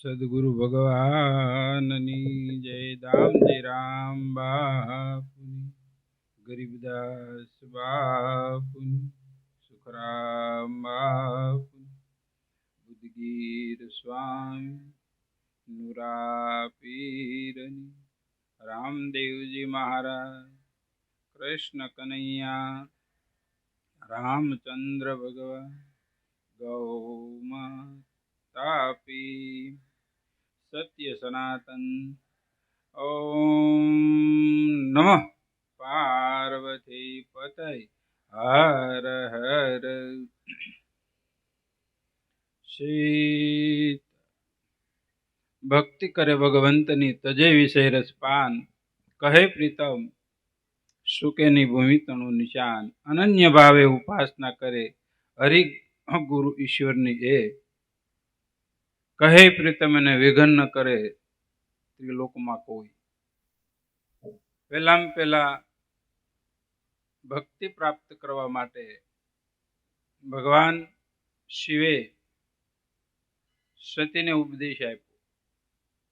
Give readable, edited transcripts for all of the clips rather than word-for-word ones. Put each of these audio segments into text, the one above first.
સદગુરુ ભગવાનની જય. દામજી રામ બાપુની, ગરીબદાસ બાપુની, સુખરામ બાપુની, બુદ્ધગીર સ્વામી, નુરા પીરની, રામદેવજી મહારાજ, કૃષ્ણ કનૈયા, રામચંદ્ર ભગવાન, ગૌ તાપી, સત્ય સનાતન. ઓમ નમઃ પાર્વતી પતય. હર હર. શીત ભક્તિ કરે ભગવંતની તજે વિષય રસપાન. કહે પ્રીતમ સુકેની ભૂમિ તણું નિશાન. અનન્ય ભાવે ઉપાસના કરે હરિ ગુરુ ઈશ્વરની એ. કહે પ્રીતમ એને વિઘન ન કરે ત્રિલોકમાં કોઈ. પહેલામાં પહેલા ભક્તિ પ્રાપ્ત કરવા માટે ભગવાન શિવે સતીને ઉપદેશ આપ્યો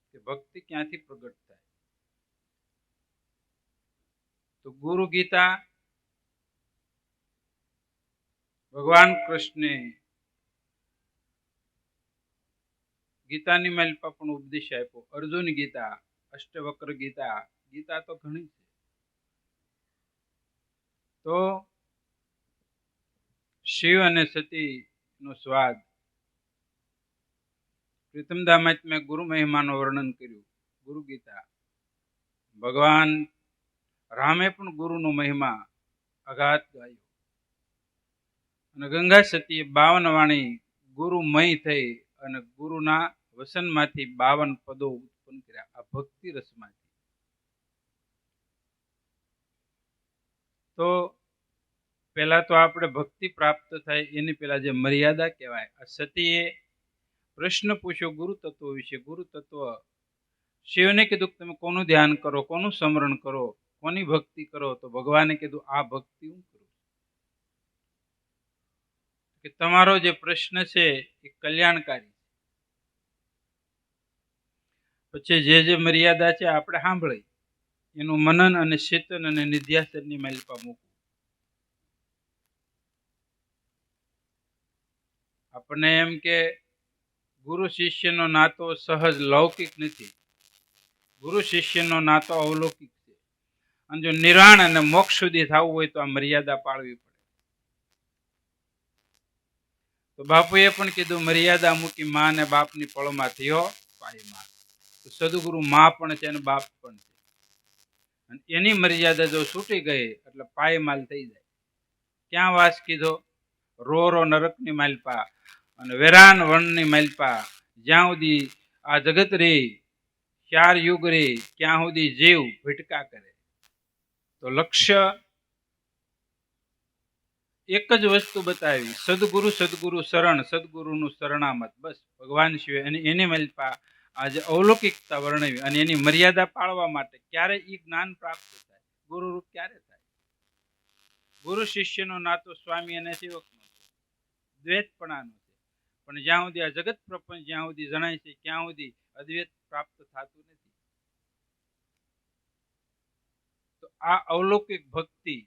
કે ભક્તિ ક્યાંથી પ્રગટ થાય. તો ગુરુ ગીતા ભગવાન કૃષ્ણે ગીતાની માલિપા પણ ઉપદેશ આપ્યો. અર્જુન ગીતા, અષ્ટવક્ર ગીતા, ગીતા તો ઘણી છે. તો શિવ અને સતી નો સ્વાદ પ્રીતમદામાં મેં ગુરુ મહિમાનું વર્ણન કર્યું. ગુરુ ગીતા ભગવાન રામે પણ ગુરુનો મહિમા અગાધ ગાયો. અને ગંગા સતીએ 52 વાણી ગુરુમય થઈ અને ગુરુના વસનમાંથી 52 પદો ઉત્પન્ન કર્યા આ ભક્તિ રસમાંથી. તો પેલા તો આપણે ભક્તિ પ્રાપ્ત થાય એની પેલા જે મર્યાદા કહેવાય. આ સતીએ પ્રશ્ન પૂછ્યો ગુરુ તત્વ વિશે. ગુરુ તત્વ શિવને કીધું કે તમે કોનું ધ્યાન કરો, કોનું સ્મરણ કરો, કોની ભક્તિ કરો. તો ભગવાને કીધું આ ભક્તિ હું કરું. કે તમારો જે પ્રશ્ન છે એ કલ્યાણકારી. પછી જે મર્યાદા છે આપણે સાંભળી એનું મનન અને ચેતન અને નિધ્યાસનની માલિપા મૂકવું. આપણને એમ કે ગુરુ શિષ્યનો નાતો સહજ લૌકિક નથી. ગુરુ શિષ્યનો નાતો અવલૌકિક છે. અને જો નિર્વાણ અને મોક્ષ સુધી થવું હોય તો આ મર્યાદા પાળવી પડે. તો બાપુએ પણ કીધું મર્યાદા મૂકી મા અને બાપની પળમાં થયો પાયમાલ. તો સદગુરુ મા પણ છે અને બાપ પણ છે. અને એની મર્યાદા જો છૂટી ગઈ એટલે પાયમાલ થઈ જાય. ક્યાં વાસ કીધો? રો નરકની માલપા અને વેરાન વનની માલપા. જ્યાં સુધી આ જગત રે, 4 યુગ રે, ત્યાં સુધી જીવ ભટકા કરે. તો લક્ષ્ય એક જ વસ્તુ બતાવી, સદગુરુ સદગુરુ શરણ, સદગુરુનું શરણામત. બસ ભગવાન શિવે અને એની માલપા આજે અવલૌકિકતા વર્ણવી અને એની મર્યાદા પાળવા માટે ક્યારે એ જ્ઞાન પ્રાપ્ત થાય, ગુરુ રૂપ ક્યારે થાય. ગુરુ શિષ્યનો નાતો સ્વામી અને સેવકનો છે, દ્વૈતપણાનો છે. પણ જ્યાં સુધી આ જગત પ્રપંચ જ્યાં સુધી જણાય છે ત્યાં સુધી અદ્વૈત પ્રાપ્ત થતું નથી. તો આ અવલૌકિક ભક્તિ,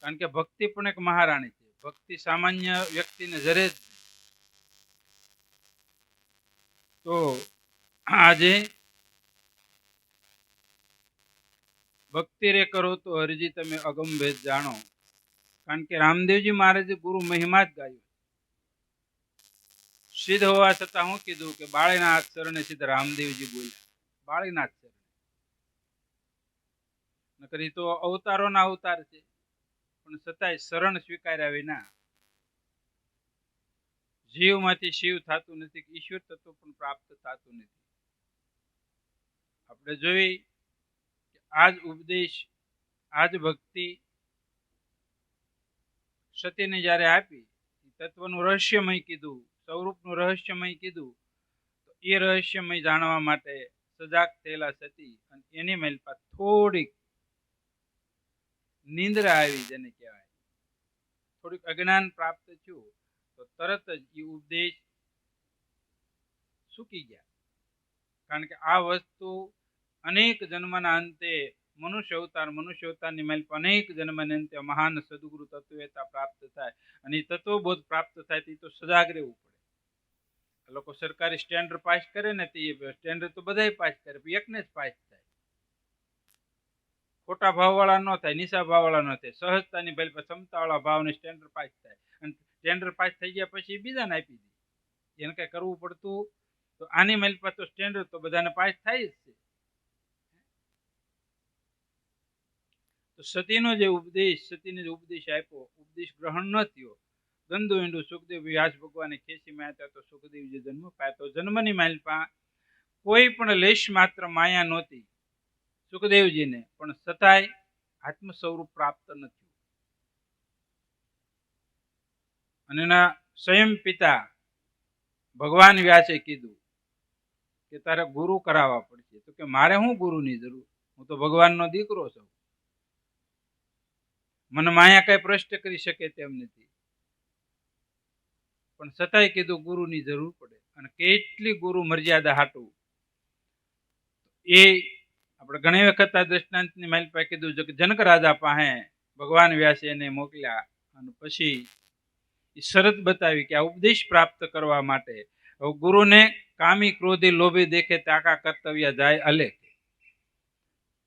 કારણ કે ભક્તિ પણ એક મહારાણી છે. ભક્તિ સામાન્ય વ્યક્તિને જરે જ. તો આજે ભક્તિ રે કરો તો હરિજી તમે અગમ ભેદ જાણો. કારણ કે રામદેવજી મહારાજે ગુરુ મહિમા જ ગાયો. સિદ્ધ હોવા છતાં હું કીધું કે બાળીનાથ શરણે સિદ્ધ રામદેવજી બોલ્યા. બાળીનાથ શરણે નકરી તો અવતારોના અવતાર છે, પણ છતાંય શરણ સ્વીકાર્યા વિના જીવમાંથી શિવ થતું નથી, ઈશ્વર તત્વ પણ પ્રાપ્ત થતું નથી. આપણે જોઈ કે આજ ઉપદેશ, આજ ભક્તિ સતીને જયારે આપી, તત્વનું રહસ્યમય કીધું, સ્વરૂપનું રહસ્યમય કીધું. તો એ રહસ્યમય જાણવા માટે સજાગ થયેલા સતી અને એની માલિપા થોડીક નિંદ્રા આવી, જેને કહેવાય થોડીક અજ્ઞાન પ્રાપ્ત થયું, તો તરત જ એ ઉપદેશ સૂકી ગયા. કારણ કે આ વસ્તુ અનેક જન્મના અંતે મનુષ્ય અવતારની માલિક અનેક જન્મના અંતે મહાન સદગુરુ તત્વવેતા પ્રાપ્ત થાય અને તત્વબોધ પ્રાપ્ત થાય તે તો સજાગ રહેવું પડે. લોકો સરકારી સ્ટેન્ડર્ડ પાસ કરે ને તે સ્ટેન્ડર્ડ તો બધાય પાસ કરે, પણ એકને જ પાસ થાય. ખોટા ભાવવાળા ન થાય, નીચા ભાવવાળા ન થાય, સહજતાની ભલે ક્ષમતાવાળા ભાવને સ્ટેન્ડર્ડ પાસ થાય. અને સ્ટેન્ડર્ડ પાસ થઈ ગયા પછી બીજાને આપી દે. એને કઈ કરવું પડતું તો આની માલિક તો સ્ટેન્ડર્ડ તો બધાને પાસ થાય જ છે. તો સતીનો જે ઉપદેશ આપ્યો, ઉપદેશ ગ્રહણ ન થયો. ગંદુ ઈંડું સુખદેવ વ્યાસ ભગવાને ખેંચી માયા તો સુખદેવજી જન્મ પામ્યો. તો જન્મની માલિપા કોઈ પણ લેશ માત્ર માયા નહોતી સુખદેવજીને, પણ છતાંય આત્મ સ્વરૂપ પ્રાપ્ત નથી. અને એના સ્વયં પિતા ભગવાન વ્યાસે કીધું કે તારે ગુરુ કરાવવા પડશે. તો કે મારે શું ગુરુની જરૂર, હું તો ભગવાનનો દીકરો છું, મને માયા કઈ પ્રશ્ન કરી શકે તેમ નથી. પણ છતાંય કીધું ગુરુની જરૂર પડે. અને કેટલી ગુરુ મર્યાદા હાટું એ આપણે ઘણી વખત આ દ્રષ્ટાંતની માઇલ પાસે કીધું છે કે જનક રાજા પાસે ભગવાન વ્યાસે એને મોકલ્યા અને પછી એ શરત બતાવી કે આ ઉપદેશ પ્રાપ્ત કરવા માટે ગુરુને કામી ક્રોધી લોભી દેખે તાકા કર્તવ્ય જાય અલેખ.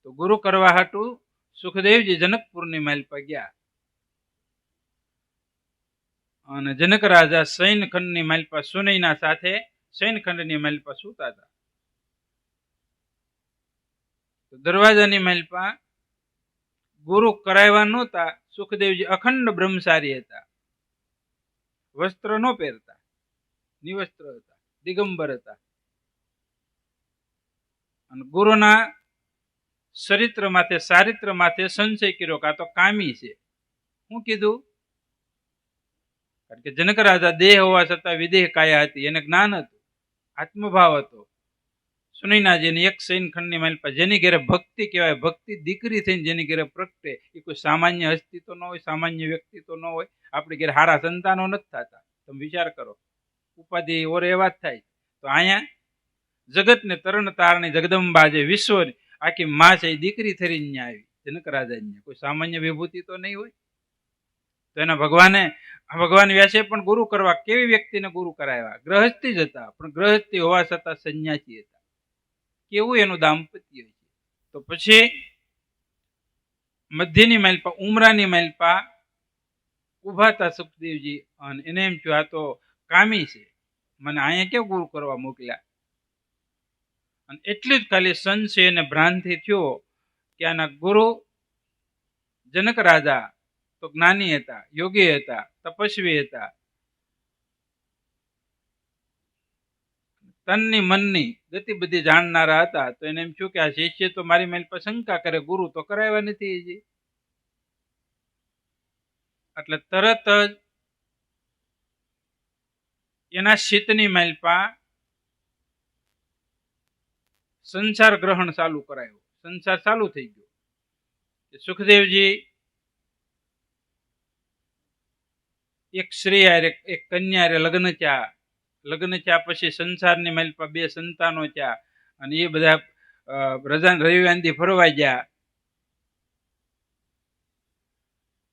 તો ગુરુ કરવા હાટું સુખદેવજી જનકપુરની માઇલ પર ગયા અને જનક રાજા શયનખંડની માઇલ પર સુનૈના સાથે શયનખંડની માઇલ પર સૂતા હતા. તો દરવાજાની માઇલ પર ગુરુ કરાવ્યા નહોતા. સુખદેવજી અખંડ બ્રહ્મચારી હતા, વસ્ત્ર ન પહેરતા, નિવસ્ત્ર હતા, દિગંબર હતા. અને ગુરુના ચરિત્ર માથે ચારિત્ર માથે સંશય કર્યો કે આ તો કામી છે. શું કીધું? કારણ કે જનક રાજા દેહ હોવા છતાં વિદેહ કાયા હતી, એને જ્ઞાન હતું, આત્મભાવ હતો. સુનૈનાજીની એક શયનખંડની માઇલ પર જેની ઘેરે ભક્તિ કહેવાય, ભક્તિ દીકરી થઈને જેની ઘેરે પ્રગટે, એ કોઈ સામાન્ય હસ્તી તો ન હોય, સામાન્ય વ્યક્તિ તો ન હોય. આપણી ઘેરે હારા સંતાનો નથી થતા, તમે વિચાર કરો, ઉપાધિ ઓર એવા જ થાય. તો અહીંયા જગતને તરણ તારણી જગદંબા જે વિશ્વની આખી માં છે એ દીકરી થઈને આવી જનક રાજા. કોઈ સામાન્ય વિભૂતિ તો નહીં હોય. તો એના ભગવાન વ્યાસે પણ ગુરુ કરવા કેવી વ્યક્તિને ગુરુ કરાવ્યા? ગ્રહસ્થી જ હતા, પણ ગ્રહસ્થી હોવા છતાં સંન્યાસી હતા. કેવું એનું દાંપત્ય છે. તો પછી મધ્યની માઇલપા ઉમરાની માઇલપા ઉભા હતા સુખદેવજી અને એને એમ થયું આ તો કામી છે, મને અહીંયા કેમ ગુરુ કરવા મોકલ્યા? અને એટલું જ ખાલી સંશય અને ભ્રાંતિ થયો કે આના ગુરુ જનક રાજા તો જ્ઞાની હતા, યોગી હતા, તપસ્વી હતા, તનની મનની ગતિ બધી જાણનારા હતા. તો એને એમ થયું કે આ શિષ્ય તો મારી માઇલ પર શંકા કરે, ગુરુ તો કરાવ્યા નથી હજી. એટલે તરત જ એના શીતની માઇલ પર સંસાર ગ્રહણ ચાલુ કરાયો. સંસાર ચાલુ થઈ ગયો. સુખદેવજી એક સ્ત્રી હારે એક કન્યા હારે લગ્ન થયા પછી સંસારની માઇલ પર 2 સંતાનો થયા અને એ બધા રવિવાંદી ફરવા ગયા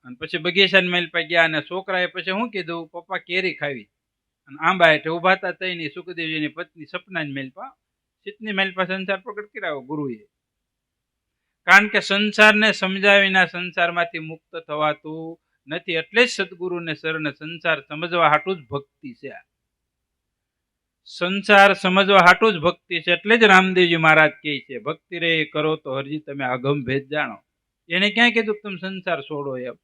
અને પછી બગીચાની માઇલ પર ગયા અને છોકરાએ પછી શું કીધું, પપ્પા કેરી ખાવી. અને આંબા હેઠે ઉભા હતા તઈની સુખદેવજીની પત્ની સપનાની માઇલ પર શીતની માઇલ પર સંસાર પ્રગટ કરાવ્યો ગુરુએ. કારણ કે સંસારને સમજાવીના સંસારમાંથી મુક્ત થવાતું નથી. એટલે જ સદગુરુને શરણે સંસાર સમજવા હાટું જ ભક્તિ છે. સંસાર સમજવા હાટું જ ભક્તિ છે. એટલે જ રામદેવજી મહારાજ કહે છે ભક્તિ રે કરો તો હરજી તમે અગમ ભેદ જાણો. એને ક્યાં કીધું તમે સંસાર છોડો એમ?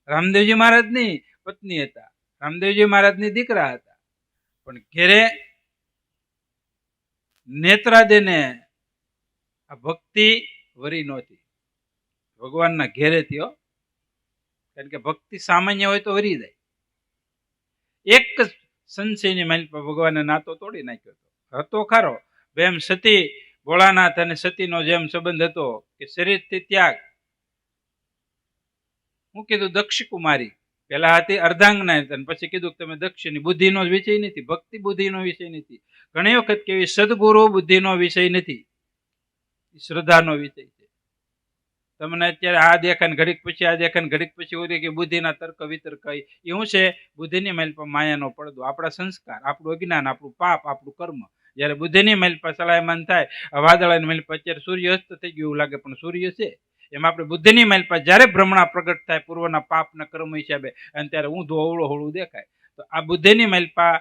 રામદેવજી મહારાજની પત્ની હતા, રામદેવજી મહારાજની દીકરા હતા, પણ ઘેરે નેત્રાદેને આ ભક્તિ વરી નહોતી. ભગવાનના ઘેરે થયો, કારણ કે ભક્તિ સામાન્ય હોય તો વરી જાય. એક સંશયની માઇલ પર ભગવાને નાતો તોડી નાખ્યો હતો ખરો. એમ સતી ભોળાનાથ અને સતીનો જેમ સંબંધ હતો કે શરીરથી ત્યાગ. હું કીધું દક્ષ કુમારી પેલા હતી અર્ધાંગના અને પછી કીધું કે તમે દક્ષની બુદ્ધિનો વિષય નથી, ભક્તિ બુદ્ધિનો વિષય નથી. ઘણી વખત કેવી સદગુરુ બુદ્ધિનો વિષય નથી, શ્રદ્ધાનો વિષય છે. તમને અત્યારે આ દેખાય ને ઘડીક પછી આ દેખાય ને ઘડીક પછી ઓલી કે બુદ્ધિના તર્ક વિતર્ક એવું છે. બુદ્ધિની મેલ પર માયાનો પડદો, આપણા સંસ્કાર, આપણું અજ્ઞાન, આપણું પાપ, આપણું કર્મ. જયારે બુદ્ધિની મેલ પર ચલાયમાન થાય, વાદળાની મેલ પર અત્યારે સૂર્ય અસ્ત થઈ ગયું એવું લાગે, પણ સૂર્ય છે. એમ આપણે બુદ્ધિની મેલ પર જયારે ભ્રમણા પ્રગટ થાય પૂર્વના પાપના કર્મ હિસાબે, અને ત્યારે ઊંધું અવળું હોળું દેખાય. તો આ બુદ્ધિની મેલ પર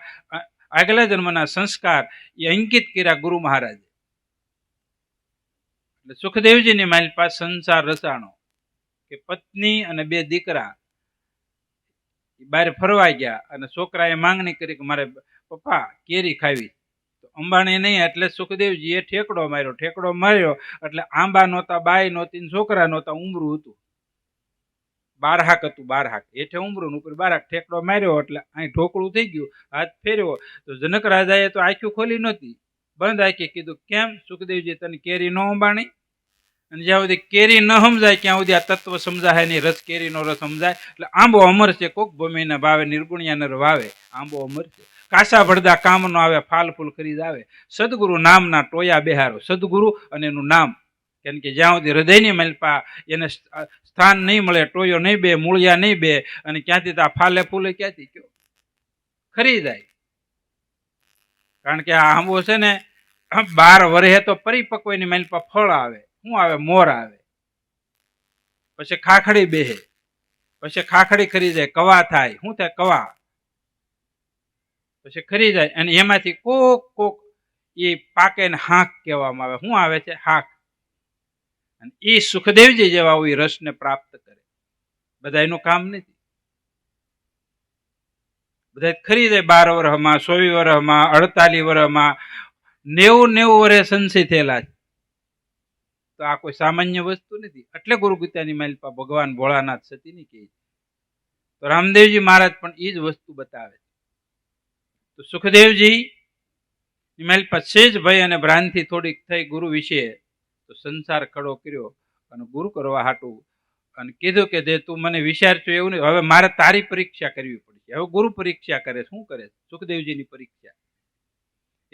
આગલા જન્મના સંસ્કાર એ અંકિત કર્યા ગુરુ મહારાજે. એટલે સુખદેવજીની મારી પાસે સંસાર રચાણો કે પત્ની અને 2 દીકરા બહાર ફરવા ગયા અને છોકરાએ માંગણી કરી કે મારે પપ્પા કેરી ખાવી. તો અંબાણી નહીં એટલે સુખદેવજીએ ઠેકડો માર્યો એટલે આંબા નહોતા, બાઈ નહોતી, છોકરા નહોતા, ઉમરું હતું, 12 હાક હતું. 12 હાક હેઠે ઉમરું, ઉપર 12 હાક. ઠેકડો માર્યો એટલે અહીં ઢોકળું થઈ ગયું, હાથ ફેર્યો તો જનક રાજાએ તો આંખું ખોલી નહોતી, બંધ આંખી. કીધું કેમ સુખદેવજી તને કેરી ન અંબાણી? અને જ્યાં સુધી કેરી ન સમજાય ત્યાં સુધી આ તત્વ સમજાય નહીં. રસ કેરીનો રસ સમજાય એટલે આંબો અમર છે, કોક ભૂમિને ભાવે, નિર્ગુણિયા નર વાવે. આંબો અમર છે, કાસા ભડદા કામ નો આવે, ફાલ ફૂલ ખરીદ આવે. સદગુરુ નામના ટોયા બેહારો, સદગુરુ અને એનું નામ. કેમ કે જ્યાં સુધી હૃદયની મેલપા એને સ્થાન નહીં મળે, ટોયો નહીં બે, મૂળિયા નહીં બે, અને ક્યાંથી આ ફાલે ફૂલે ક્યાંથી કયો ખરી જાય. કારણ કે આ આંબો છે ને 12 વર્ષે તો પરિપક્વની મેલપા ફળ આવે. શું આવે? મોર આવે, પછી ખાખડી બેહે, પછી ખાખડી ખરી જાય, કવા થાય. શું થાય? કવા. પછી ખરી જાય અને એમાંથી કોક એ પાકે ને હાંક કહેવામાં આવે. શું આવે છે? હાંક. અને એ સુખદેવજી જેવા હોય રસને પ્રાપ્ત કરે. બધા એનું કામ નથી. બધા ખરી જાય 12 વર્ષમાં, 24 વર્ષમાં, 48 વર્ષમાં, 90 વર્ષે સંશય થયેલા છે. તો આ કોઈ સામાન્ય વસ્તુ નથી. એટલે ગુરુ ગીતાની માલિપા ભગવાન ભોળાનાથ સતીની કહે છે. તો રામદેવજી મહારાજ પણ એ જ વસ્તુ બતાવે છે. તો સુખદેવજી માલિપા સેજ ભય અને ભ્રાંતિ થોડીક થઈ ગુરુ વિશે, તો સંસાર ખડો કર્યો અને ગુરુ કરવા હાટું અને કીધું કે જે તું મને વિચારજો એવું નહીં, હવે મારે તારી પરીક્ષા કરવી પડશે. હવે ગુરુ પરીક્ષા કરે. શું કરે? સુખદેવજીની પરીક્ષા.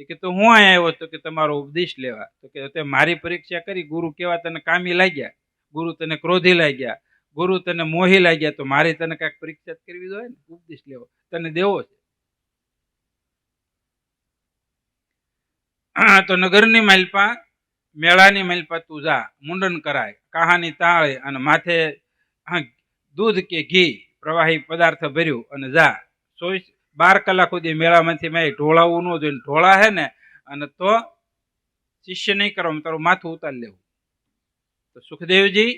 એ કે તો હું અહીંયા આવ્યો તો કે તમારો ઉપદેશ લેવા. તો કે મારી પરીક્ષા કરી. ગુરુ કેવા તને કામી લાગ્યા, ગુરુ તને ક્રોધી લાગ્યા, ગુરુ તને મોહી લાગ્યા, તો મારી તને કાંઈક પરીક્ષા કરવી જોઈએ ને, ઉપદેશ લેવો તને દેવો છે. તો નગરની માલપા, મેળાની માલપા તું જા, મુંડન કરાય, કાહાની તાળે અને માથે દૂધ કે ઘી પ્રવાહી પદાર્થ ભર્યું અને જા. 12 કલાક સુધી મેળામાંથી મેં ઢોળાવવું ન જોઈએ. ઢોળા હે ને અને તો શિષ્ય નહીં કરવાનું, તારું માથું ઉતારી લેવું. તો સુખદેવજી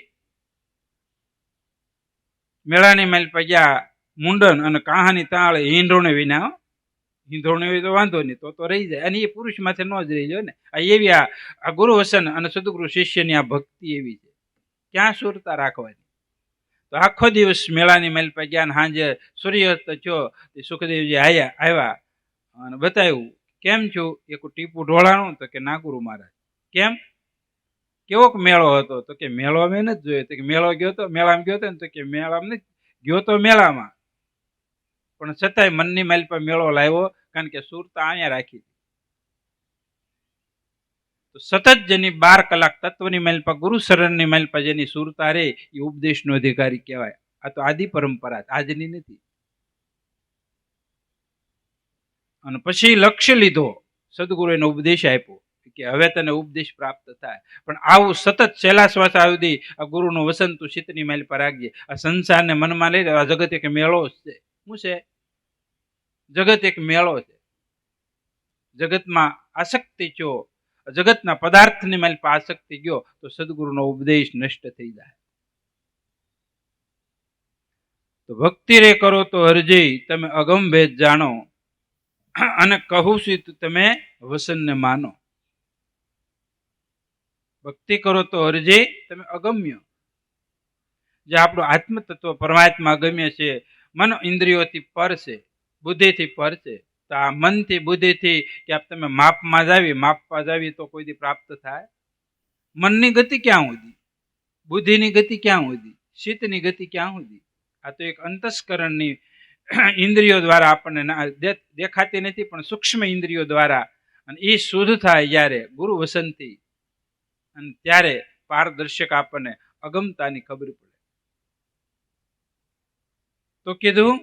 મેળાની માલપા ગયા, મુંડન અને કાહાની તાળે ઈંધોણે વિના. ઈંધોણે હોય તો વાંધો નહીં, તો રહી જાય. અને એ પુરુષ માથે ન જ રહી જાય ને. આ એવી આ ગુરુ વસન અને સદગુરુ શિષ્યની આ ભક્તિ એવી છે. ક્યાં સુરતા રાખવાની? તો આખો દિવસ મેળાની માલપા ગયા. સાંજે સૂર્યાસ્ત થયો, સુખદેવજી આવ્યા અને બતાવ્યું. કેમ છું? એક ટીપું ઢોળાણું? તો કે ના ગુરુ મહારાજ. કેમ? કેવોક મેળો હતો? તો કે મેળો અમે નથી જોયો. તો કે મેળો ગયો તો? મેળામાં ગયો હતો ને? તો કે મેળામાં નથી ગયો તો, મેળામાં પણ છતાંય મનની માલપા મેળો લાવ્યો, કારણ કે સુરતા અહીંયા રાખી. તો સતત જેની 12 કલાક તત્વની માલપા, ગુરુ શરણની માલપા જેની સુરતા રે, એ ઉપદેશનો અધિકારી કહેવાય. આ તો આદિ પરંપરા, આજની નથી. અને પછી લક્ષ્ય લીધો, સદગુરુ એનો ઉપદેશ આપ્યો કે હવે તને ઉપદેશ પ્રાપ્ત થાય. પણ આવું સતત છેલ્લા શ્વાસ સુધી આ ગુરુનું વસન તું ચિત્તની માલપા રાખજે. આ સંસારને મનમાં લઈ આ જગત એક મેળો છે. શું છે? જગત એક મેળો છે. જગતમાં આસક્તિ છો, જગતના પદાર્થની માલપા આસક્તિ ગયો તો સદગુરુનો ઉપદેશ નષ્ટ થઈ જાય. તો ભક્તિ રે કરો તો હરજી, તમે અગમ ભેદ જાણો, અને કહું છું તમે વસનને માનો. ભક્તિ કરો તો હરજી, તમે અગમ્ય. જે આપણું આત્મતત્વ પરમાત્મા અગમ્ય છે, મન ઇન્દ્રિયોથી પર છે, બુદ્ધિથી પર છે. તો આ મનથી બુદ્ધિથી કે તમે માપમાં જાવી તો કોઈ દી પ્રાપ્ત થાય? મનની ગતિ ક્યાં સુધી? બુદ્ધિની ગતિ ક્યાં સુધી? ચિત્તની ગતિ ક્યાં સુધી? આ તો એક અંતસ્કરણની ઇન્દ્રિયો દ્વારા આપણને દેખાતી નથી, પણ સૂક્ષ્મ ઇન્દ્રિયો દ્વારા, અને એ શુદ્ધ થાય જ્યારે ગુરુ વસનથી, અને ત્યારે પારદર્શક આપણને અગમતાની ખબર પડે. તો કીધું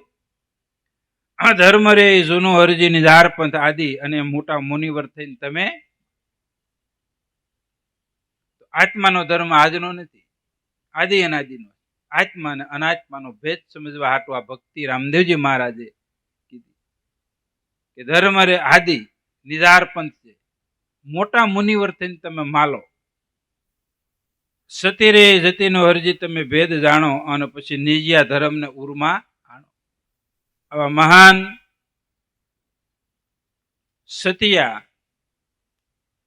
આ ધર્મ રે જૂનો હરજી નિધાર પંથ આદિ, અને મોટા મુનિવર થઈને તમે, આત્માનો ધર્મ આજનો નથી, આદિ અનાદિનો. આત્મા અને અનાત્માનો ભેદ સમજવા હાટુ આ ભક્તિ રામદેવજી મહારાજે કીધી કે ધર્મ રે આદિ નિધાર પંથ છે, મોટા મુનિવર થઈને તમે માલો. સતી રે જતીનો હરજી તમે ભેદ જાણો, અને પછી નિજિયા ધર્મને ઉરમાં આણો. આવા મહાન સતિયા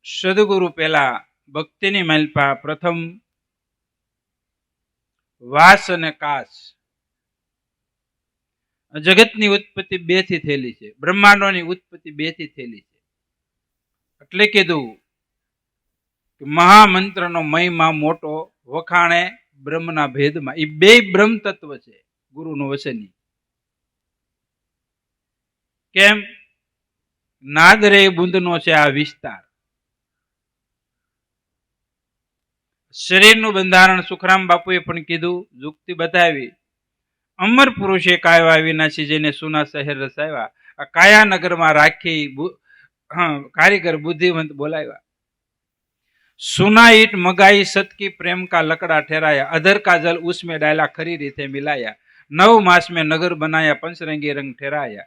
સદગુરુ પેલા ભક્તિની માલપા પ્રથમ વાસ અને કાશ. જગતની ઉત્પત્તિ બે થી થયેલી છે, બ્રહ્માંડોની ઉત્પત્તિ બે થી થયેલી છે. એટલે કીધું કે મહામંત્રનો મહિમા મોટો વખાણે બ્રહ્મના ભેદમાં. એ બે બ્રહ્મ તત્વ છે ગુરુનું વચની. કેમ? નાદ રે બુંદનો છે આ વિસ્તાર. શરીરનું બંધારણ સુખરામ બાપુએ પણ કીધું, યુક્તિ બતાવી. અમર પુરુષે કાયવા વિનાશી જેને સુના શહેર રસાવ્યા, આ કાયા નગરમાં રાખી કારીગર બુદ્ધિવંત બોલાવ્યા. सुना ईट मगाई सत की प्रेम का लकड़ा ठहराया, अधर का जल उसमें डाला खरी रीते मिलाया, 9 मास में नगर बनाया पंचरंगी रंग ठहराया,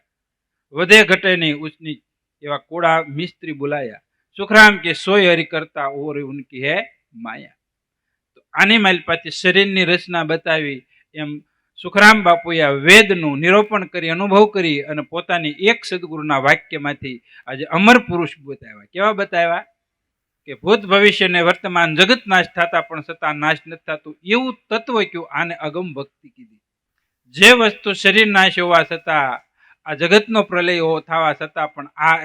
वधे घटे नहीं उसनी एवा कोड़ा मिस्त्री बुलाया, सुखराम के सोय हरि करता और उनकी है माया. तो आनी मालपाती शरीरनी रचना बतावी एम सुखराम बापुए वेदનું નિરૂપણ કરી, અનુભવ કરી, અને પોતાની એક સદગુરુના વાક્યમાંથી આજે અમર પુરુષ બતાવ્યા. કેવા બતાવ્યા? કે ભૂત ભવિષ્ય ને વર્તમાન જગત નાશ થતા પણ છતાં નાશ નથી થતું એવું તત્વ કયું? આને અગમ ભક્તિ કીધી. જે વસ્તુ શરીર નાશ હોવા છતાં, આ જગતનો પ્રલય થવા છતાં પણ આ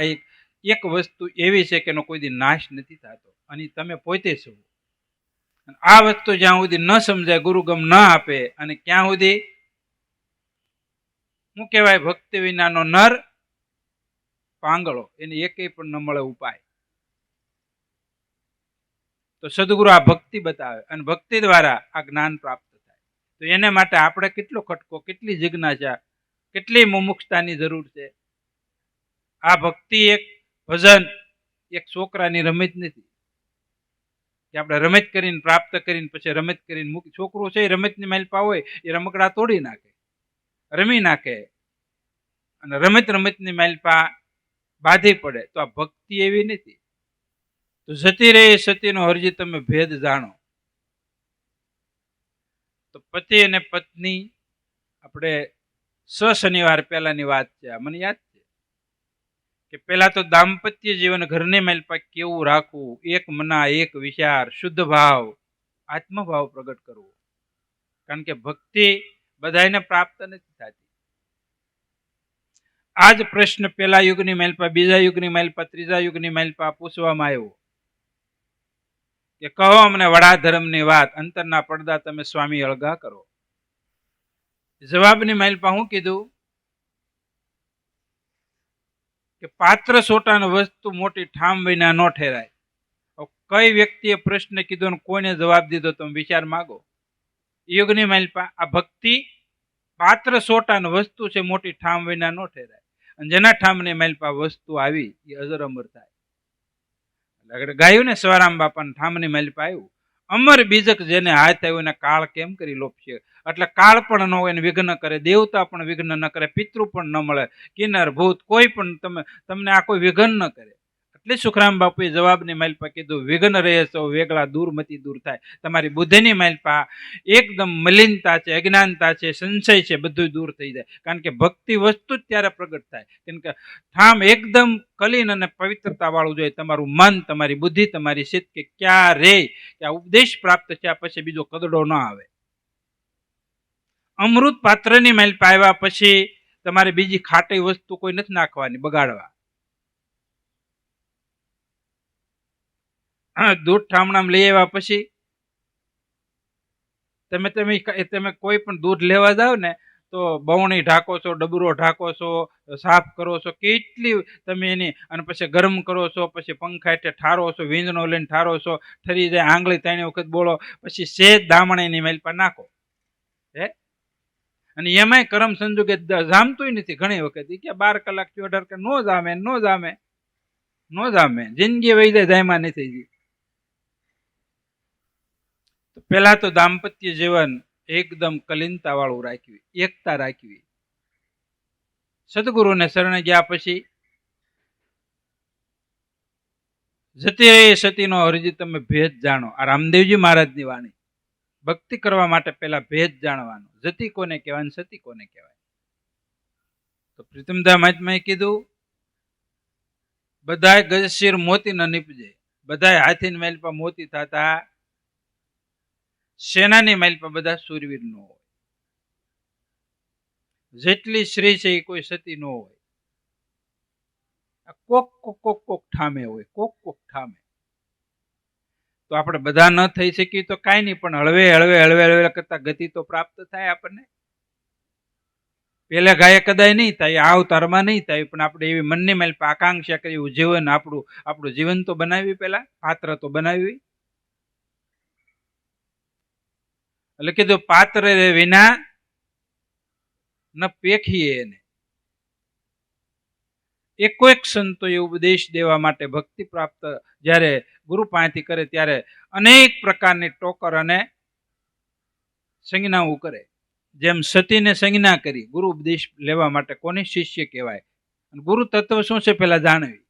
એક વસ્તુ એવી છે કે એનો કોઈ દી નાશ નથી થતો, અને તમે પોતે છો. આ વસ્તુ જ્યાં સુધી ન સમજાય, ગુરુગમ ન આપે, અને ક્યાં સુધી શું કહેવાય, ભક્તિ વિનાનો નર પાંગળો, એને એકેય પણ ન મળે ઉપાય. તો સદગુરુ આ ભક્તિ બતાવે, અને ભક્તિ દ્વારા આ જ્ઞાન પ્રાપ્ત થાય. તો એને માટે આપણે કેટલો ખટકો, કેટલી જિજ્ઞાસા, કેટલી મુમુક્ષતાની જરૂર છે. આ ભક્તિ એક ભજન, એક છોકરાની રમત નથી કે આપણે રમત કરીને પ્રાપ્ત કરીને પછી રમત કરીને મૂકી. છોકરું છે એ રમતની માલપા હોય, એ રમકડા તોડી નાખે, રમી નાખે, અને રમતની માલપા બાંધી પડે. તો આ ભક્તિ એવી નથી. તો જતી રે સતીનો હરજી તમે ભેદ જાણો. તો પતિ અને પત્ની, આપણે શનિવાર પહેલાની વાત છે, મને યાદ છે કે પેલા તો દાંપત્ય જીવન ઘરની માલપા કેવું રાખવું, એક મના એક વિચાર, શુદ્ધ ભાવ, આત્મભાવ પ્રગટ કરવો. કારણ કે ભક્તિ બધાને પ્રાપ્ત નથી થતી. આજ પ્રશ્ન પેલા યુગની માલપા, બીજા યુગની માલપા, ત્રીજા યુગની માલપા પૂછવામાં આવ્યો કે કહો અમને વડા ધર્મની વાત, અંતરના પડદા તમે સ્વામી અળગા કરો. જવાબની માલપા હું કીધું કે પાત્ર સોટાની વસ્તુ મોટી ઠામ વિના ન ઠેરાય. કઈ વ્યક્તિએ પ્રશ્ન કીધો ને કોઈને જવાબ દીધો તમે વિચાર માગો. યુગની માલપા આ ભક્તિ પાત્ર સોટાની વસ્તુ છે, મોટી ઠામ વિના ન ઠેરાય. અને જેના ઠામની માલપા વસ્તુ આવી એ અજર અમર થાય. ગાયું ને સવારામ બાપાને ઠામની માલપા આવ્યું, અમર બીજક જેને હાથ આવ્યો એને કાળ કેમ કરી લોપશે. એટલે કાળ પણ ન હોય ને વિઘ્ન કરે, દેવતા પણ વિઘ્ન ન કરે, પિતૃ પણ ન મળે, કિન્નર ભૂત કોઈ પણ તમને આ કોઈ વિઘ્ન ન કરે. એટલે સુખરામ બાપુએ જવાબની માલપા કીધું, વિઘ્ન રહે છો વેગળા દૂર મતી દૂર થાય. તમારી બુદ્ધિની માલપા એકદમ મલિનતા છે, અજ્ઞાનતા છે, સંશય છે, બધું દૂર થઈ જાય. કારણ કે ભક્તિ વસ્તુ જ ત્યારે પ્રગટ થાય. કેમ કે ઠામ એકદમ કલીન અને પવિત્રતા વાળું જોઈએ. તમારું મન, તમારી બુદ્ધિ, તમારી સિદ્ધ, કે ક્યારે કે આ ઉપદેશ પ્રાપ્ત થયા પછી બીજો કદડો ન આવે. અમૃત પાત્રની માલપા આવ્યા પછી તમારે બીજી ખાટી વસ્તુ કોઈ નથી નાખવાની બગાડવા. દૂધ ઠામણામાં લઈ આવ્યા પછી તમે કોઈ પણ દૂધ લેવા જાવ ને તો બવણી ઢાંકો છો, ડબરો ઢાંકો છો, સાફ કરો છો, કેટલી તમે એની, અને પછી ગરમ કરો છો, પછી પંખા હેઠે ઠારો છો, વીંજણો લઈને ઠારો છો, ઠરી જાય, આંગળી 3 વખત બોલો, પછી સેજ દામણીની મેલ પર નાખો. હે, અને એમાંય કરમ સંજોગે જામતું નથી ઘણી વખત. કે 12 કલાક 18 કલાક નો જામે, નો જામે, નો જામે, જિંદગી વહી જાય, જાયમાં નથી ગઈ. પેલા તો દાંપત્ય જીવન એકદમ કલિનતા વાળું રાખ્યું, એકતા રાખવી. સદગુરુને શરણે ગયા પછી જતી રહી સતીનો હરજી તમે ભેદ જાણો. આ રામદેવજી મહારાજની વાણી. ભક્તિ કરવા માટે પેલા ભેદ જાણવાનો. જતી કોને કહેવાય, સતી કોને કહેવાય? તો પ્રીતમદા મહાત્માએ કીધું, બધાય ગજશીર મોતી ન નીપજે, બધાય હાથીની મેલ પર મોતી થતા, સેનાની મેલ પર બધા સુરવીર ન હોય. જેટલી શ્રી છે એ કોઈ સતી ન હોય. કોક કોક કોક કોક ઠામે હોય, કોક કોક ઠામે. તો આપણે બધા ન થઈ શકીએ તો કાંઈ નહીં, પણ હળવે હળવે હળવે હળવે કરતા ગતિ તો પ્રાપ્ત થાય આપણને. પેલા ગાય કદાય નહીં થાય, આવતારમાં નહીં થાય, પણ આપણે એવી મનની મેલ આકાંક્ષા કરી, જીવન આપણું જીવન તો બનાવી, પેલા પાત્ર તો બનાવી. એટલે કીધું, પાત્ર રે વિના ન પેખીએ એને. એક સંતોએ ઉપદેશ દેવા માટે ભક્તિ પ્રાપ્ત જ્યારે ગુરુ પાસેથી કરે ત્યારે અનેક પ્રકારની ટોકર અને સંજ્ઞાઓ કરે. જેમ સતીને સંજ્ઞા કરી ગુરુ ઉપદેશ લેવા માટે, કોને શિષ્ય કહેવાય, ગુરુ તત્વ શું છે પેલા જાણવી.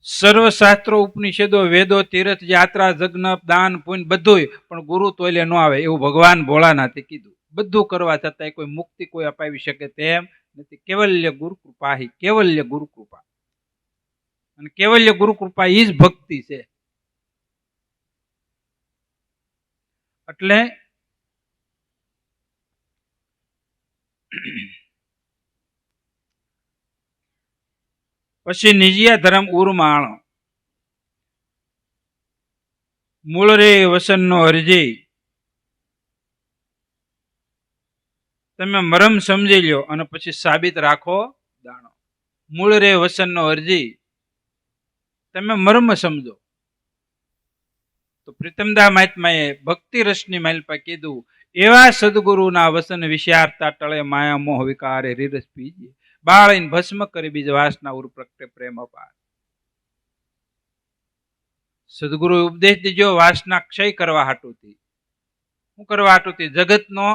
સર્વશાસ્ત્રો, ઉપનિષદો, વેદો, તીર્થ યાત્રા, જગ્ન, દાન, પુણ્ય બધું, પણ ગુરુ તોયલે ન આવે એવું ભગવાન ભોળાનાથે કીધું. બધું કરવા છતાંય કોઈ મુક્તિ કોઈ અપાવી શકે તેમ નથી. કેવલ્ય ગુરુ કૃપા, કેવલ્ય ગુરુ કૃપા. અને કેવલ્ય ગુરુ કૃપા ઈ જ ભક્તિ છે. એટલે પછી નિજિયા ધર્મ ઉર્માણો, મૂળ રે વસન નો હરજી, તમે મરમ સમજી લ્યો અને પછી સાબિત રાખો દાણો. મૂળ રે વસન નો હરજી, તમે મર્મ સમજો. તો પ્રીતમદા મહાત્માએ ભક્તિ રસની માલપા કીધું, એવા સદગુરુના વસન વિચારતા ટળે માયા મોહ વિકારે રીરસ પીજે, બાળીને ભસ્મ કરી બીજ વાસના ઉર પ્રગટે પ્રેમ અપાર. સદગુરુ ઉપદેશ દીજો વાસના ક્ષય કરવા હાટુથી. શું કરવા હાટુથી? જગતનો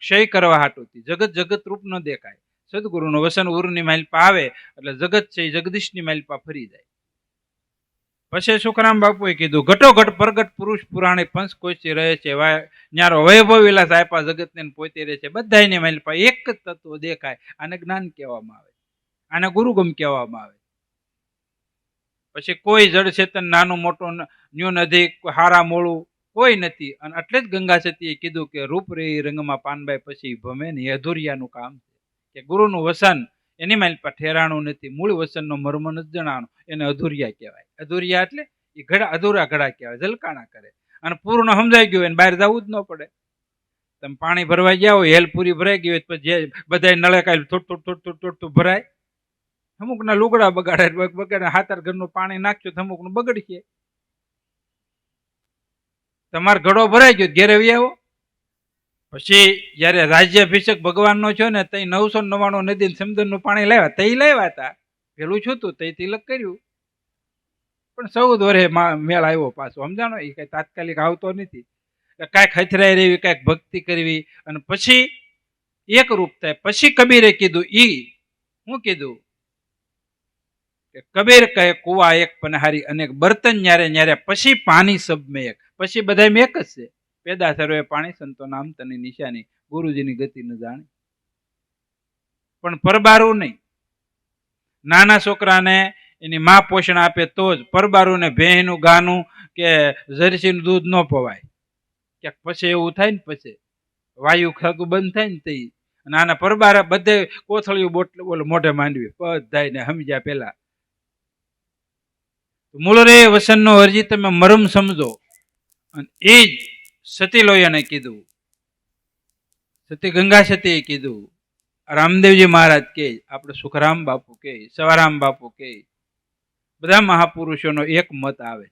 ક્ષય કરવા હાટુથી. જગત રૂપ ન દેખાય. સદગુરુનો વસન ઉરની માલપા આવે એટલે જગત છે જગદીશની માલપા ફરી જાય. પછી સુખરામ બાપુએ કીધું, ઘટોઘટ પ્રગટ પુરુષ પુરાણી પંચ કોશી રહે છે, ન્યારો વૈભવ વિલાસ આપ્યા જગતને પોતે રહે છે. બધાની માલપા એક જ તત્વ દેખાય. આને જ્ઞાન કહેવામાં આવે, આને ગુરુગમ કહેવામાં આવે. પછી કોઈ જડ ચેતન નાનું મોટું ન્યૂન અધિક હારા મોળું કોઈ નથી. અને એટલે જ ગંગા સતીએ કીધું કે રૂપ રે રંગમાં પાનબાઈ પછી ભમે ને, એ અધૂરિયાનું કામ છે. કે ગુરુનું વસન એની માલપા ઠેરાણું નથી, મૂળ વસનનો મર્મ નથી જણાણો, એને અધૂરિયા કહેવાય. અધૂરિયા એટલે એ ઘડા, અધૂરા ઘડા કહેવાય, ઝલકાણા કરે. અને પૂર્ણ સમજાઈ ગયું એને બહાર જવું જ ન પડે. તમે પાણી ભરવા ગયા હોય, હેલ પૂરી ભરાઈ ગઈ હોય, પછી બધા નળે કાંઈ થોડું ભરાય. અમુકના લુગડા બગાડે, 7 ઘરનું પાણી નાખ્યું તો અમુકનું બગડશે. તમારો ઘડો ભરાઈ ગયો, ઘેરે આવો. પછી જયારે રાજ્યાભિષેક ભગવાનનો થયો ને, તઈ 999 નદી સમુદ્રનું પાણી લાવ્યા, તઈ લાવ્યા હતા. પેલું છું તું તઈ તિલક કર્યું, પણ 14 વર્ષે મેળ આવ્યો પાછો. સમજાણો, એ કઈ તાત્કાલિક આવતો નથી. કાંઈક હથરાઈ રહેવી, કાંઈક ભક્તિ કરવી, અને પછી એક રૂપ થાય. પછી કબીરે કીધું, શું કીધું? કબીર કહે કુવા એક પનહારી અનેક, બર્તન ન્યારે ન્યારે પછી પાણી સબ મેં એક. પછી બધા એક જ છે. પેદા સર્વે પાણી સંતો નામ તની નિશાની, ગુરુજીની ગતિ ન જાણી. પણ પરબારું નહીં. નાના છોકરાને એની માં પોષણ આપે તો જ. પરબારુને ભેંનું ગાનું કે જર્સીનું દૂધ ન પવાય. ક્યાંક પછી એવું થાય ને, પછી વાયુ ખાતું બંધ થાય ને તે. અને આના પરબારા બધે કોથળિયું બોટલ મોઢે માંડવી, બધાને સમજ્યા પેલા. મૂળ રે વસનનો હરજી, તમે મરમ સમજો. અને એ જ સતીલોયાને કીધું. સતી ગંગા સતીએ કીધું, રામદેવજી મહારાજ કે, આપણે સુખરામ બાપુ કે, સવારામ બાપુ કે, બધા મહાપુરુષોનો એક મત આવે,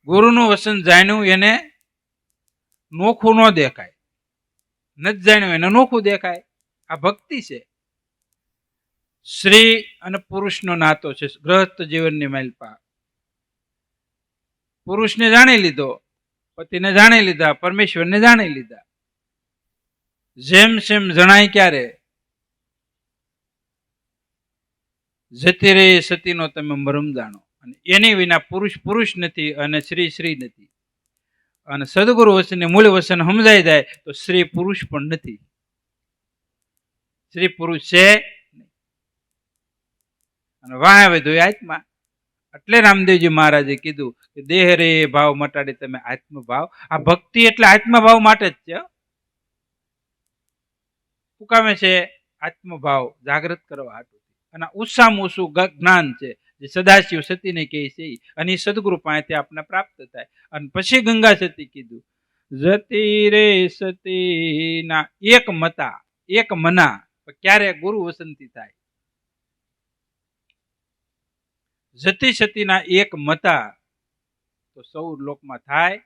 ગુરુનું વસન જાણ્યું એને નોખું ન દેખાય, નથી જાણ્યું એને નોખું દેખાય. આ ભક્તિ છે. સ્ત્રી અને પુરુષનો નાતો છે, ગ્રહસ્થ જીવનની માલપા. પુરુષને જાણી લીધો, પતિને જાણી લીધા, પરમેશ્વરને જાણી લીધા. જેમ સેમ જણાય ક્યારે? જતી રે સતીનો તમે મરમ જાણો. અને એની વિના પુરુષ પુરુષ નથી અને શ્રી શ્રી નથી. અને સદગુરુ વચનની મૂળ વચન સમજાઈ જાય તો શ્રી પુરુષ પણ નથી, સ્ત્રી પુરુષ છે. અને વાહ વધુ આત્મા. એટલે રામદેવજી મહારાજે કીધું કે દેહ રે ભાવ મટાડી તમે આત્મભાવ. આ ભક્તિ એટલે આત્મભાવ માટે જ છે. શું કામે છે? આત્મભાવ જાગૃત કરવા હાટુ. અને ઉત્સાહમાં ઊંચું જ્ઞાન છે જે સદાશિવ સતીને કહે છે, અને એ સદગુરુ પાસેથી આપણને પ્રાપ્ત થાય. અને પછી ગંગા સતી કીધું, જતી રે સતી ના એક મતા, એક મના. ક્યારે? ગુરુ વસનથી થાય. જતી સતીના એક મતા તો સૌ લોકમાં થાય,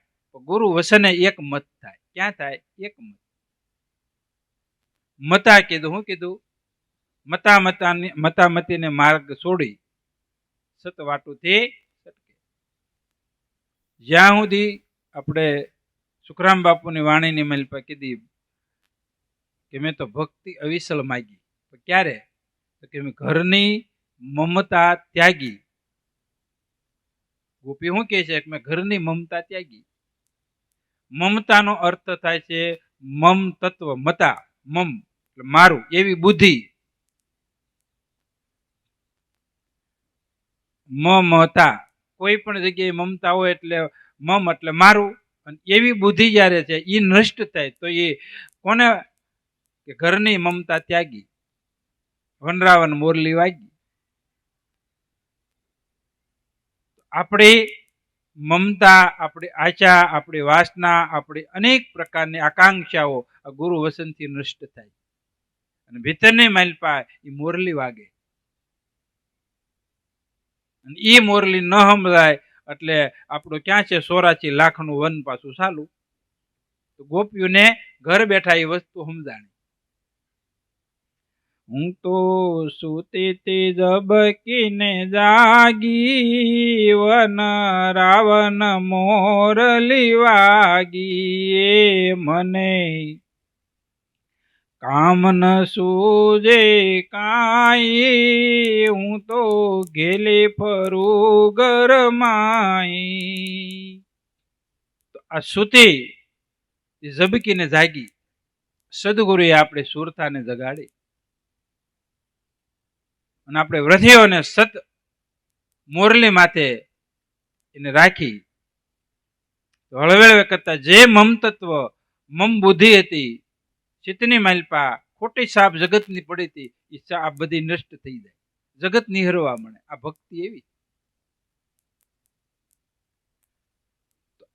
ગુરુ વસને એક મત થાય. ક્યાં થાય? એક મત. મતા કીધું. શું કીધું? મતામતીને માર્ગ છોડી સતવાટુથી સટકે. જ્યાં સુધી આપણે સુખરામ બાપુની વાણીની મલપા કીધી કે મેં તો ભક્તિ અવિસલ માગી. ક્યારે? તો કે મેં ઘરની મમતા ત્યાગી. ગોપી શું કહે છે? કે મેં ઘરની મમતા ત્યાગી. મમતાનો અર્થ થાય છે મમ તત્વ. મતા મમ એટલે મારું, એવી બુદ્ધિ. મમતા, કોઈ પણ જગ્યાએ મમતા હોય એટલે મમ એટલે મારું. અને એવી બુદ્ધિ જયારે છે એ નષ્ટ થાય તો એ કોને? કે ઘરની મમતા ત્યાગી, વનરાવન મોરલી વાગી. આપણી મમતા, આપણી આશા, આપણી વાસના, આપણી અનેક પ્રકારની આકાંક્ષાઓ આ ગુરુ વસનથી નષ્ટ થાય. અને ભીતરની માલપા એ મોરલી વાગે. એ મોરલી ન સમજાય એટલે આપણું ક્યાં છે? 84 લાખનું વન પાછું ચાલુ. ગોપીઓને ઘર બેઠા એ વસ્તુ સમજાણી. હું તો સુતી તે જબકીને જાગી, વન રાવણ મોરલી વાગી. મને કામ ન સૂજે કાંઈ, હું તો ઘેલી ફરું ગરમાઈ. આ સુતી જબકીને જાગી. સદગુરુએ આપણે સુરતાને જગાડી. અને આપણે વ્રતિઓને સત મોરલી માથે એને રાખી. હળવેળ કરતા જે મમ તત્વ, મમ બુદ્ધિ હતી ચિત્તની માલપા, ખોટી સાપ જગતની પડી હતી, એ સાપ બધી નષ્ટ થઈ જાય, જગત નિહરવા મળે. આ ભક્તિ એવી.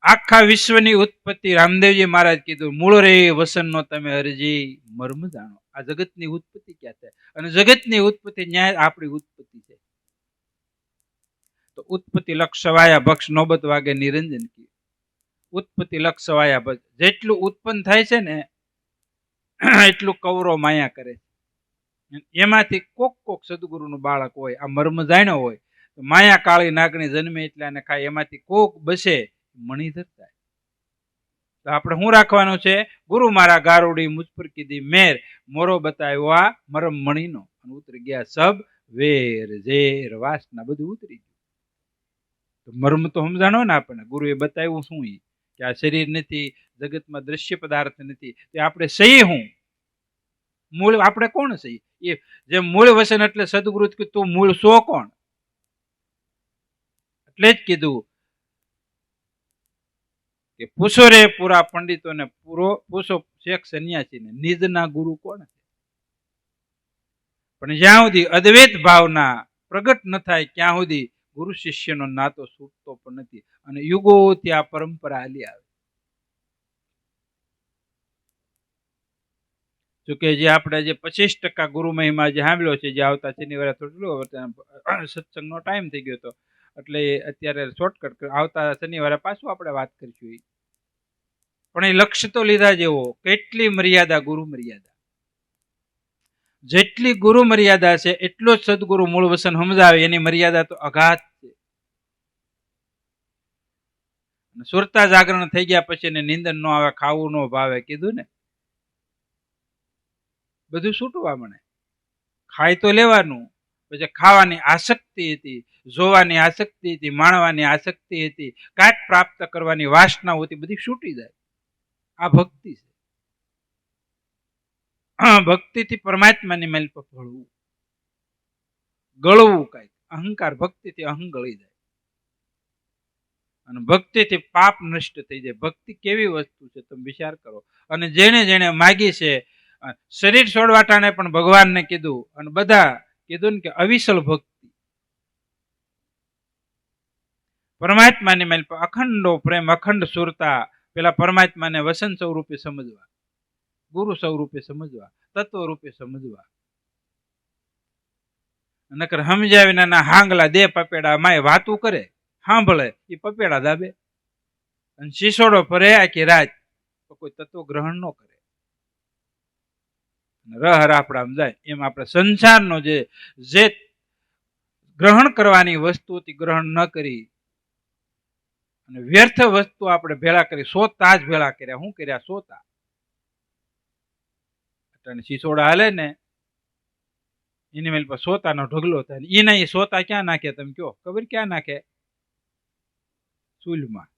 આખા વિશ્વની ઉત્પત્તિ રામદેવજી મહારાજ કીધું, મૂળ રે વસન નો તમે હરજી મર્મ જાણો. આ જગતની ઉત્પત્તિ ક્યાં થાય? અને જગતની ઉત્પત્તિ ન્યાય આપણી ઉત્પત્તિ છે. તો ઉત્પત્તિ લક્ષવાયા ભક્ષ નોબત વાગે નિરંજન કી. ઉત્પત્તિ લક્ષવાયા ભક્ષ. જેટલું ઉત્પન્ન થાય છે ને એટલું કૌરવ માયા કરે. એમાંથી કોક સદગુરુનું બાળક હોય, આ મર્મ જાણ્યો હોય, માયા કાળી નાગણી જન્મે એટલે આને ખાય, એમાંથી કોક બસે મણિધર થાય. તો આપણે શું રાખવાનું છે? ગુરુ મારા ગારુડી મુજ પર કીધી મેર, મોરો બતાવ્યો આ મરમ મણીનો. ઉતરી ગયા સબ વેર ઝેર વાસના, બધું ઉતરી ગયું. તો મર્મ તો સમજાણો ને આપણને. ગુરુએ બતાવ્યું શું? કે આ શરીર નથી, જગતમાં દ્રશ્ય પદાર્થ નથી. તે આપણે સહી હું મૂળ? આપણે કોણ સહી? એ જે મૂળ વસન એટલે સદગુરુ કીધું તું મૂળ સો કોણ? એટલે જ કીધું કે પૂછો રે પૂરા પંડિતોને, પૂછો શેખ સન્યાસીને, નિજના ગુરુ કોણ છે? પણ જ્યાં સુધી અદ્વૈત ભાવના પ્રગટ ન થાય ત્યાં સુધી ગુરુ શિષ્યનો નાતો છૂટતો પણ નથી. અને યુગોથી આ પરંપરા હાલી આવે. જોકે જે આપણે જે 25% ગુરુ મહિમા જે સાંભળ્યો છે, જે આવતા શનિવારે થોડું સત્સંગનો ટાઈમ થઈ ગયો હતો, એટલે અત્યારે શોર્ટકટ આવતા શનિવારે પાછું આપણે વાત કરીશું. પણ એ લક્ષ્ય તો લીધા જેવો, કેટલી મર્યાદા, ગુરુ મર્યાદા. જેટલી ગુરુ મર્યાદા છે એટલો જ સદગુરુ મૂળ વસન સમજાવે, એની મર્યાદા તો અગાધ છે. સુરતા જાગરણ થઈ ગયા પછી એને નિંદન ન આવે, ખાવું ન ભાવે, કીધું ને, બધું છૂટવા મળે. ખાઈ તો લેવાનું, પછી ખાવાની આસક્તિ હતી, જોવાની આસક્તિ હતી, માણવાની આસક્તિ હતી, કાંઈક પ્રાપ્ત કરવાની વાસના હતી, બધી છૂટી જાય. આ ભક્તિ છે. ભક્તિથી પરમાત્માની મેલ પર ભળવું, ગળવું, કઈક અહંકાર ભક્તિથી અહં ગળી જાય, અને ભક્તિથી પાપ નષ્ટ થઈ જાય. ભક્તિ કેવી વસ્તુ છે તમે વિચાર કરો. અને જેને જેને માગી છે, શરીર છોડવાટાને પણ ભગવાનને કીધું, અને બધા કીધું ને કે અવિસલ ભક્તિ, પરમાત્માની મેલ પર અખંડો પ્રેમ, અખંડ સુરતા, પેલા પરમાત્માને વસન સ્વરૂપે સમજવા, ગુરુ સ્વરૂપે સમજવા, તત્વ રૂપે સમજવા. નકર સમજ્યા વિના હાંગલા દે પપેડા માય વાતું કરે, સાંભળે એ પપેડા દાબે, અને શીશોડો ફરે આખી રાત, કોઈ તત્વ ગ્રહણ ન કરે, રહ રાફડામ જાય. એમ આપણે સંસારનો જે ગ્રહણ કરવાની વસ્તુ હતી, ગ્રહણ ન કરી, અને વ્યર્થ વસ્તુ આપણે ભેળા કરી, સોતા જ ભેળા કર્યા. શું કર્યા? સોતા. શીશોડા હાલે ને એની મેલ પર સોતાનો ઢગલો થાય. એના એ સોતા ક્યાં નાખે તમે કયો? ખબર ક્યાં નાખે? ચૂલમાં.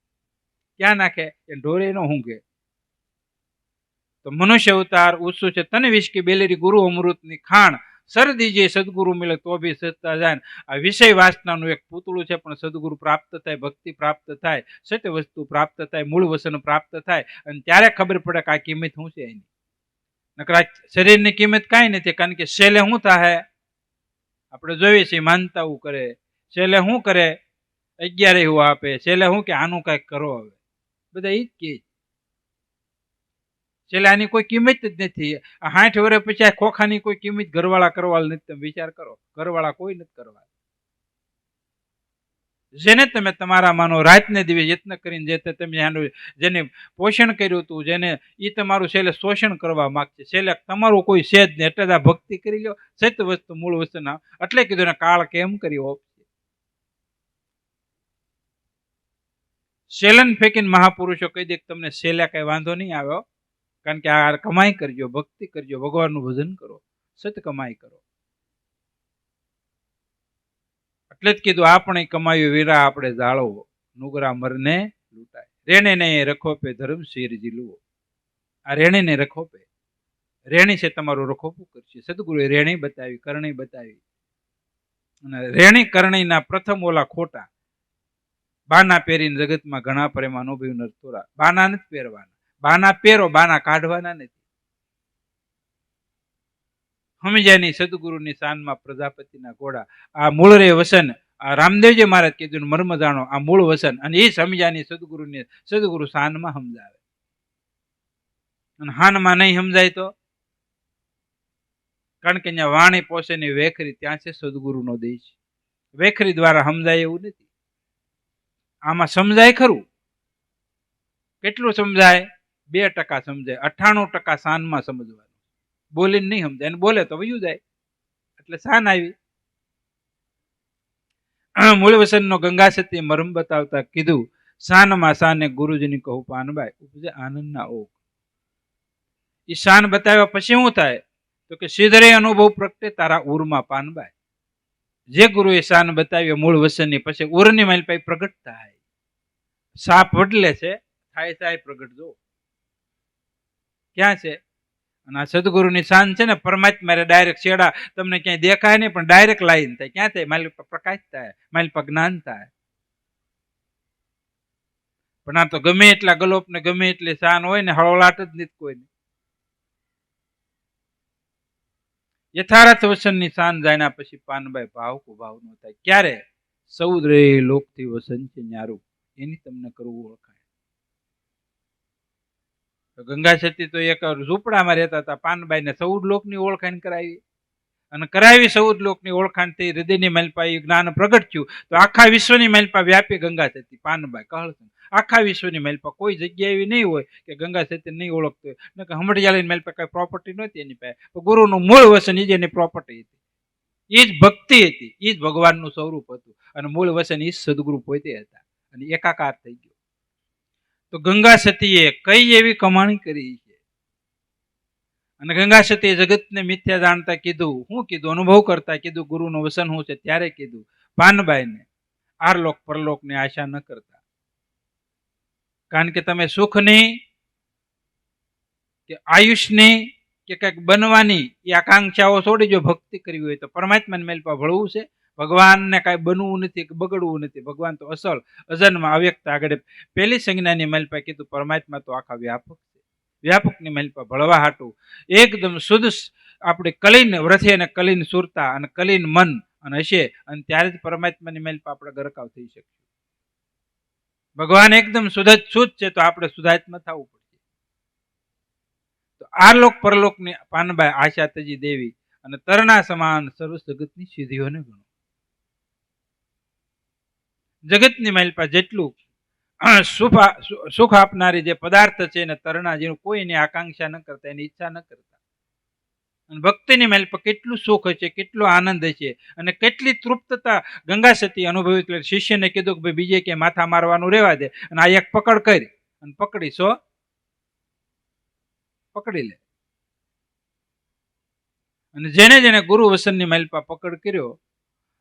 ક્યાં નાખે? એ ઢોરે નો ઊંઘે. તો મનુષ્ય અવતાર ઉત્સુ છે તને વિશ્કી બેલેરી ગુરુ અમૃતની ખાણ, સર દીજે સદગુરુ મિલે તો બી સત્તા જાય. આ વિષય વાસનાનું એક પૂતળું છે, પણ સદગુરુ પ્રાપ્ત થાય, ભક્તિ પ્રાપ્ત થાય, સત્ય વસ્તુ પ્રાપ્ત થાય, મૂળ વસન પ્રાપ્ત થાય, અને ત્યારે ખબર પડે કે આ કિંમત શું છે એની. નકર શરીરની કિંમત કાંઈ નથી, કારણ કે છેલ્લે શું થાય આપણે જોઈએ છીએ, માનતાઓ કરે, છેલ્લે શું કરે? 11 એવું આપે, છેલ્લે શું કે આનું કઈક કરો. હવે બધા ઈ જ કે છેલ્લે આની કોઈ કિંમત જ નથી. 60 વર્ષ પછી આ ખોખાની કોઈ કિંમત ઘરવાળા કરવા નથી. તમે વિચાર કરો, ઘરવાળા કોઈ નથી કરવા. જેને તમે તમારા માનો રાતને દિવસ યત્ન કરીને જે તમે જેને પોષણ કર્યું હતું, જેને એ તમારું છેલ્લે શોષણ કરવા માંગશે, છેલ્લે તમારું કોઈ છે જ નહીં. એટલે આ ભક્તિ કરી લો, સત્ય વસ્તુ મૂળ વસ્તુ ના. એટલે કીધું ને કાળ કેમ કર્યો. સેલન ફેંકીને મહાપુરુષો કહી દે તમને છેલ્લે કઈ વાંધો નહીં આવ્યો, કારણ કે આ કમાઈ કરજો, ભક્તિ કરજો, ભગવાનનું ભજન કરો, સત કમાઈ કરો. એટલે જ કીધું આપણે કમાયું વીરા આપણે જાળવો, નુગરા મરને લૂંટાય. રેણે ને રખોપે ધર્મ શેર જીલવો. આ રેણે ને રખોપે, રેણી છે તમારું રખોપું કરશે. સદગુરુએ રેણી બતાવી, કરણી બતાવી. અને રેણી કરણીના પ્રથમ ઓલા ખોટા. બાના પહેરીને જગતમાં ઘણા પ્રેમ અનુભવી નરતોરા. બાના નથી પહેરવાના, બાના પહેરો, બાના કાઢવાના નથી. સમજ્યાની સદગુરુની શાનમાં પ્રજાપતિના ઘોડા. આ મૂળ રે વસન, આ રામદેવજી મહારાજ કીધું મર્મ જાણો, આ મૂળ વસન. અને એ સમજ્યાની સદગુરુની, સદગુરુ શાનમાં સમજાવે. અને હાનમાં નહીં સમજાય તો, કારણ કે અહીંયા વાણી પોસેની વેખરી, ત્યાં છે સદગુરુનો દેશ. વેખરી દ્વારા સમજાય એવું નથી. આમાં સમજાય ખરું. કેટલું સમજાય? 2% સમજાય, 98% શાનમાં સમજવાનું. બોલીને નહીં સમજાય, અને બોલે તો વયું જાય. એટલે શાન આવી. મૂળ વસનનો ગંગા સતી મરમ બતાવતા કીધું, શાનમાં શાને ગુરુજીની કહું પાનબાઈ, ઉપજે આનંદના ઓક. એ શાન બતાવ્યા પછી શું થાય? તો કે સિદ્ધરે અનુભવ પ્રગટે તારા ઉરમાં પાનબાઈ. જે ગુરુએ શાન બતાવ્યો મૂળ વસનની, પછી ઉરની માઇલ પાઈ પ્રગટ થાય. સાપ વડલે છે, થાય પ્રગટ. જો ક્યાં છે? અને આ સદગુરુની શાન છે ને, પરમાત્મા ડાયરેક્ટ છેડા તમને ક્યાંય દેખાય નહીં, પણ ડાયરેક્ટ લાઈન થાય. ક્યાં થાય? મારી પર પ્રકાશ થાય, મારી પર જ્ઞાન થાય. પણ આ તો ગમે એટલા ગલોપ ને ગમે એટલી શાન હોય ને, હળવલાટ જ નથી કોઈ. યથાર્થ વસનની શાન જાણ્યા પછી પાનબાઈ ભાવકો ભાવ નો થાય. ક્યારે? સૌદ્રે લોકથી વસન છે ન્યારું, એની તમને કરવું ઓળખાય. ગંગા સતી તો એક ઝૂંપડામાં રહેતા હતા. પાનબાઈને 14 લોકની ઓળખાણ કરાવી, અને કરાવી 14 લોકની ઓળખાણથી હૃદયની મલપા એ જ્ઞાન પ્રગટ થયું. તો આખા વિશ્વની મલપા વ્યાપી ગંગા સતી પાનબાઈ કહળ. આખા વિશ્વની મલપા કોઈ જગ્યા એવી નહીં હોય કે ગંગા સતી નહીં ઓળખતો હોય. કે હમડિયાળીની મલપા કઈ પ્રોપર્ટી નહોતી એની પાસે, ગુરુનું મૂળ વસન એ જ એની પ્રોપર્ટી હતી, એ જ ભક્તિ હતી, એ જ ભગવાનનું સ્વરૂપ હતું, અને મૂળ વસન એ સદગુરુ પોતે હતા, અને એકાકાર થઈ ગયો. તો ગંગા સતીએ કઈ એવી કમાણી કરી છે, અને ગંગા સતીએ જગતને મિથ્યા જાણતા કીધું, શું કીધું, અનુભવ કરતા કીધું ગુરુનું વસન શું છે. ત્યારે કીધું પાનબાઈને આરલોક પરલોકની આશા ન કરતા, કારણ કે તમે સુખની કે આયુષની કે કંઈક બનવાની એ આકાંક્ષાઓ છોડી જો ભક્તિ કરવી હોય તો પરમાત્માને મેલપા ભળવું છે. ભગવાનને કાંઈ બનવું નથી કે બગડવું નથી. ભગવાન તો અસલ અજન્મ અવ્યક્ત. આગળ પહેલી સંજ્ઞાની મલપા કીધું પરમાત્મા તો આખા વ્યાપક છે. વ્યાપકની મલપા ભળવા હાટું એકદમ શુદ્ધ આપણે કલીન વ્રથે અને કલીન સુરતા અને કલીન મન અને હશે, અને ત્યારે જ પરમાત્માની મલપા આપણે ગરકાવ થઈ શકીએ. ભગવાન એકદમ શુદ્ધ છે તો આપણે શુદ્ધાત્મા થવું પડશે. તો આ લોક પરલોકની પાનબાઈ આશા તજી દેવી, અને તરના સમાન સર્વ જગતની સિદ્ધિઓને ગણો. જગતની મલપા જેટલું સુખ આપનારી જે પદાર્થ છે એને તરણા જેનું કોઈની આકાંક્ષા ન કરતા, એની ઈચ્છા ન કરતા. અને ભક્તિની મલપા કેટલું સુખ છે, કેટલો આનંદ છે, અને કેટલી તૃપ્તતા ગંગા સતી અનુભવી. એટલે શિષ્યને કીધું કે ભાઈ બીજે ક્યાંય માથા મારવાનું રહેવા દે, અને આ એક પકડ કરી અને પકડી પકડી લે. અને જેને જેને ગુરુ વસનની મલપા પકડ કર્યો,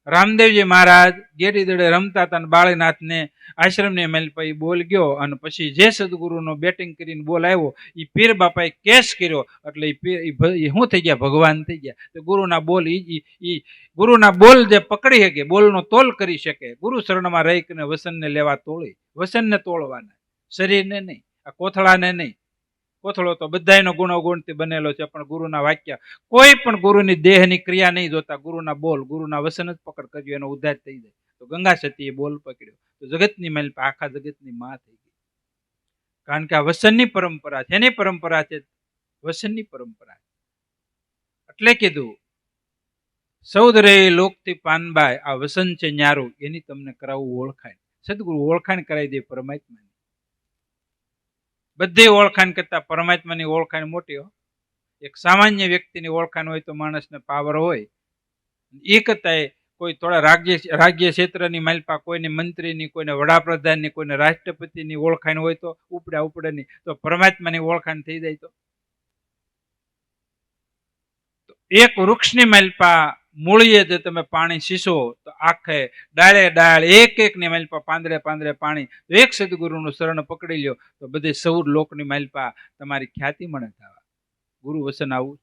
રામદેવજી મહારાજ ગેડી દડે રમતા હતા અને બાળીનાથને આશ્રમની મલપા એ બોલ ગયો, અને પછી જે સદગુરુનો બેટિંગ કરીને બોલ આવ્યો એ પીર બાપાએ કેસ કર્યો, એટલે એ શું થઈ ગયા, ભગવાન થઈ ગયા. તો ગુરુના બોલ ગુરુના બોલ જે પકડી શકે, બોલનો તોલ કરી શકે, ગુરુ શરણમાં રહીને વસનને લેવા તોળી. વસનને તોળવાના, શરીરને નહીં, આ કોથળાને નહીં. કોથળો તો બધાનો ગુણોગુણથી બનેલો છે, પણ ગુરુના વાક્ય કોઈ પણ ગુરુની દેહની ક્રિયા નહીં જોતા, ગુરુના બોલ ગુરુના વસન જ પકડ કર્યો, એનો ઉદ્ધાર થઈ જાય. તો ગંગા સતીએ બોલ પકડ્યો તો જગતની મલપા આખા જગતની માં થઈ ગઈ. કારણ કે આ વસનની પરંપરા છે. એની પરંપરા છે વસનની પરંપરા. એટલે કીધું સૌદરે લોકથી પાનબાઈ આ વસન છે ન્યારું, એની તમને કરાવવું ઓળખાણ. સદગુરુ ઓળખાણ કરાવી દે પરમાત્માની. બધી ઓળખાણ કરતા પરમાત્માની ઓળખાણ મોટી હોય. એક સામાન્ય વ્યક્તિની ઓળખાણ હોય તો માણસને પાવર હોય, એ કરતા કોઈ થોડા રાજ્ય ક્ષેત્રની મલપા કોઈની મંત્રીની, કોઈને વડાપ્રધાનની, કોઈને રાષ્ટ્રપતિની ઓળખાણ હોય તો ઉપડાની, તો પરમાત્માની ઓળખાણ થઈ જાય. તો એક વૃક્ષની મલપા મૂળીએ જે તમે પાણી સીસો તો આખે ડાળે ડાળ એક ની મલપા પાંદડે પાંદડે પાણી. એક સદગુરુનું શરણ પકડી લ્યો તો બધી 14 લોકની મલપા તમારી ખ્યાતિ મળે થવા. ગુરુ વસન આવું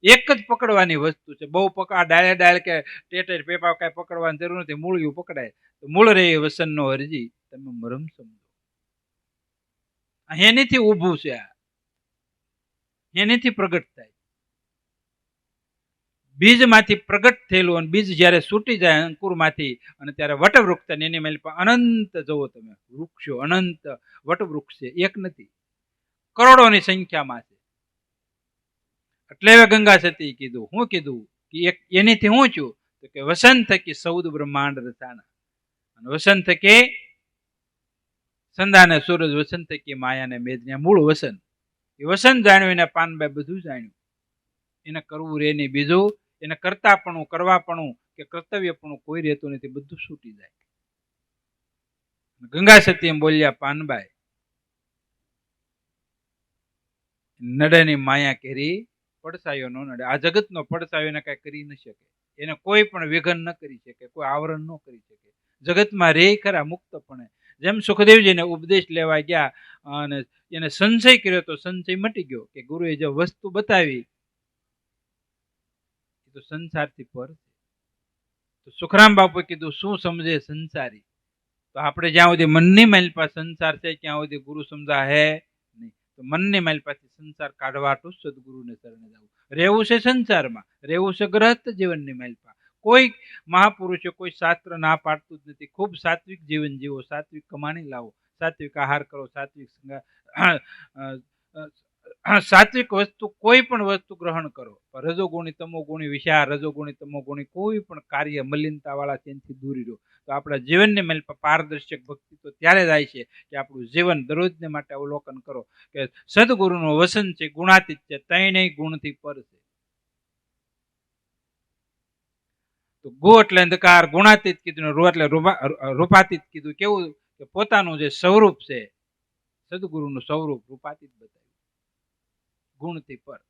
એક જ પકડવાની વસ્તુ છે. બહુ ડાળે ડાળ કે ટેટેર પેપા કઈ પકડવાની જરૂર નથી, મૂળિયું પકડાય. તો મૂળ રે વસન નો હરજી તમે મરમ સમજો. એનીથી ઊભું છે, એનીથી પ્રગટ થાય. બીજમાંથી પ્રગટ થયેલું, અને બીજ જયારે છૂટી જાય અંકુરમાંથી, અને ત્યારે વટવૃક્ષ એની મલપા અનંત જુઓ તમે વૃક્ષો, અનંત વટવૃક્ષ છે, એક નથી, કરોડોની સંખ્યામાં છે. એટલે ગંગા સતી કીધું, હું કીધું કે એક એનીથી હું છું તો કે વસન થકી 14 બ્રહ્માંડ રચાના, અને વસન થકી સંધાને સૂરજ, વસન થકી માયાને મેદને. મૂળ વસન, એ વસન જાણ્યું એને પાનબાઈ બધું જાણ્યું. એને કરવું રે નહીં બીજું, એને કરતાપણું, કરવાપણું કે કર્તવ્યપણું કોઈ રહેતું નથી, બધું છૂટી જાય. ગંગા સતી એમ બોલ્યા, પાનબાઈ નડેની માયા કેરી પડસાયો ન નડે. આ જગતનો પડસાયો એને કઈ કરી ન શકે, એને કોઈ પણ વિઘન ન કરી શકે, કોઈ આવરણ ન કરી શકે. જગતમાં રે ખરા મુક્તપણે. જેમ સુખદેવજીને ઉપદેશ લેવા ગયા અને એને સંશય કર્યો તો સંશય મટી ગયો, કે ગુરુએ જે વસ્તુ બતાવી તો સંસારથી પર. તો સુખરામ બાપુ કીધું શું સમજે સંસારી? તો આપણે જ્યાં સુધી મનની મલપા સંસાર છે ત્યાં સુધી ગુરુ સમજા હે નહીં. તો મનની મલપાથી સંસાર કાઢવાટું સદગુરુને શરણે જવું. રહેવું છે સંસારમાં, રહેવું છે ગ્રહસ્થ જીવનની મલપા. કોઈ મહાપુરુષો કોઈ શાસ્ત્ર ના પાડતું જ નથી. ખૂબ સાત્વિક જીવન જીવો, સાત્વિક કમાણી લાવો, સાત્વિક આહાર કરો, સાત્વિક વસ્તુ કોઈ પણ વસ્તુ ગ્રહણ કરો. રજોગુણી તમોગુણી વિચાર, રજોગુણી તમોગુણી કોઈ પણ કાર્ય મલિનતા વાળા તેનાથી દૂર રહો. તો આપણા જીવનની મેલ પારદર્શક ભક્તિ તો ત્યારે જાય છે કે આપણું જીવન દરરોજને માટે અવલોકન કરો કે સદગુરુનું વસન છે, ગુણાતીત છે, ત્રણેય ગુણથી પર છે. તો ગુ એટલે અંધકાર, ગુણાતીત કીધું, રૂ એટલે રૂપાતીત કીધું. કેવું કે પોતાનું જે સ્વરૂપ છે, સદગુરુનું સ્વરૂપ રૂપાતીત બતાવ્યું, ગુણથી પર.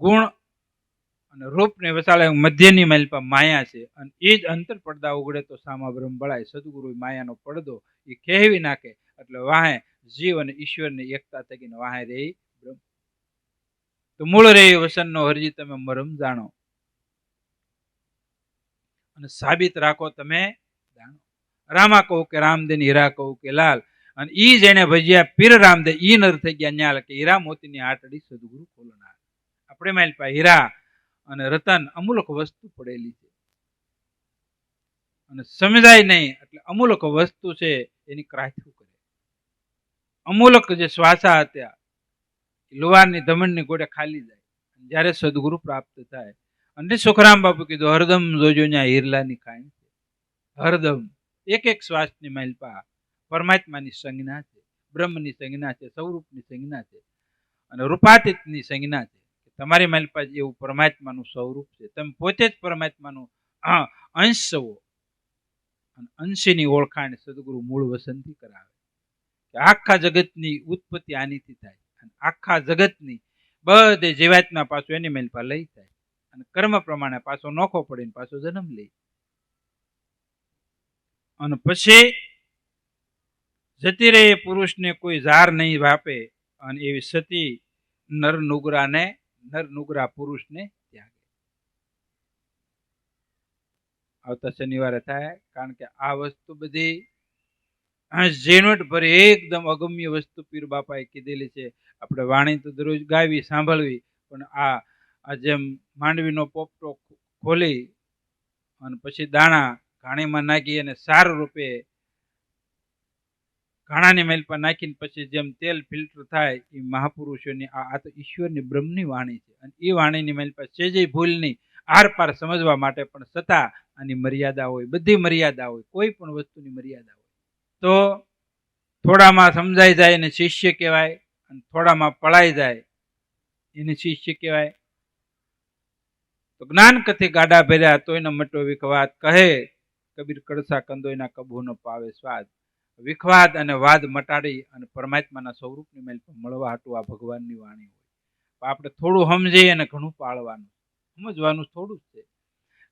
ગુણ અને રૂપ ને વસાળે મધ્યની માલિપા માયા છે, અને એ જ અંતર પડદા ઉગડે તો સામા બ્રહ્મ બળાય. સદગુરુ માયાનો પડદો એ ખેવી નાખે એટલે વાહે જીવ અને ઈશ્વરની એકતા થઈને વાહે રે બ્રહ્મ. તો મૂળ રે વસનનો હરજી તમે મરમ જાણો, અને સાબિત રાખો તમે જાણો. રામા કહું કે રામદેન, હીરા કહું કે લાલ. અને ઈ જેને ભજ્યા પીર રામદે, ઈ નર થઈ ગયા ન્યાલ. કે હીરા મોતીની આટડી સદગુરુ ખોલનાર. આપણે માલિપા હીરા અને રતન અમૂલક વસ્તુ પડેલી છે, અને સમજાય નહીં એટલે અમૂલક વસ્તુ છે એની ક્રાંતિઓ કરે. અમૂલક જે શ્વાસા હતા લુવારની ધમણની ગોળે ખાલી જાય જ્યારે સદગુરુ પ્રાપ્ત થાય. અને સુખરામ બાપુ કીધું હરદમ જોજો ત્યાં હીરલાની ખાઈ. હરદમ એક એક શ્વાસની માલિપા પરમાત્માની સંજ્ઞા છે, બ્રહ્મની સંજ્ઞા છે, સ્વરૂપની સંજ્ઞા છે, અને રૂપાતીતની સંજ્ઞા છે. તમારી માલિપા એવું પરમાત્માનું સ્વરૂપ છે. તમે પોતે જ પરમાત્માનું અંશ છો. અને અંશની ઓળખાણ સદગુરુ મૂળ વસનથી કરાવે કે આખા જગતની ઉત્પત્તિ આનીથી થાય, અને આખા જગતની બધે જીવાત્મા પાછો એની માલિપા લઈ થાય, અને કર્મ પ્રમાણે પાછો નોખો પડીને પાછો જન્મ લે. અને પછી જતી રહે પુરુષને કોઈ ઝાર નહીં વાપે, અને એવી સતી નર નુગરા પુરુષને ત્યાગે. આવતા શનિવારે થાય, કારણ કે આ વસ્તુ બધી ઝીણવટ ભરી એકદમ અગમ્ય વસ્તુ પીર બાપાએ કીધેલી છે. આપણે વાણી તો દરરોજ ગાવી સાંભળવી, પણ આ જેમ માંડવીનો પોપટો ખોલી અને પછી દાણા ઘાણીમાં નાખી અને સાર રૂપે ઘાણાની મેલપા નાખીને પછી જેમ તેલ ફિલ્ટર થાય, એ મહાપુરુષોની આ તો ઈશ્વરની બ્રહ્મની વાણી છે. અને એ વાણીની મેલપા સેજે ભૂલ નહીં, આર પાર સમજવા માટે પણ છતાં આની મર્યાદા હોય, બધી મર્યાદા હોય, કોઈ પણ વસ્તુની મર્યાદા હોય. તો થોડામાં સમજાઈ જાય એને શિષ્ય કહેવાય, અને થોડામાં પળાઈ જાય એને શિષ્ય કહેવાય. તો જ્ઞાન કથી ગાડા ભર્યા તોયનો મટો વિખવાદ, કહે કબીર કડસા કંદોયના કબૂ ન પાવે સ્વાદ. વિખવાદ અને વાદ મટાડી અને પરમાત્માના સ્વરૂપની મેલ મળવા હાટું આ ભગવાનની વાણી હોય. આપણે થોડું સમજીએ અને ઘણું પાળવાનું, સમજવાનું થોડું જ છે.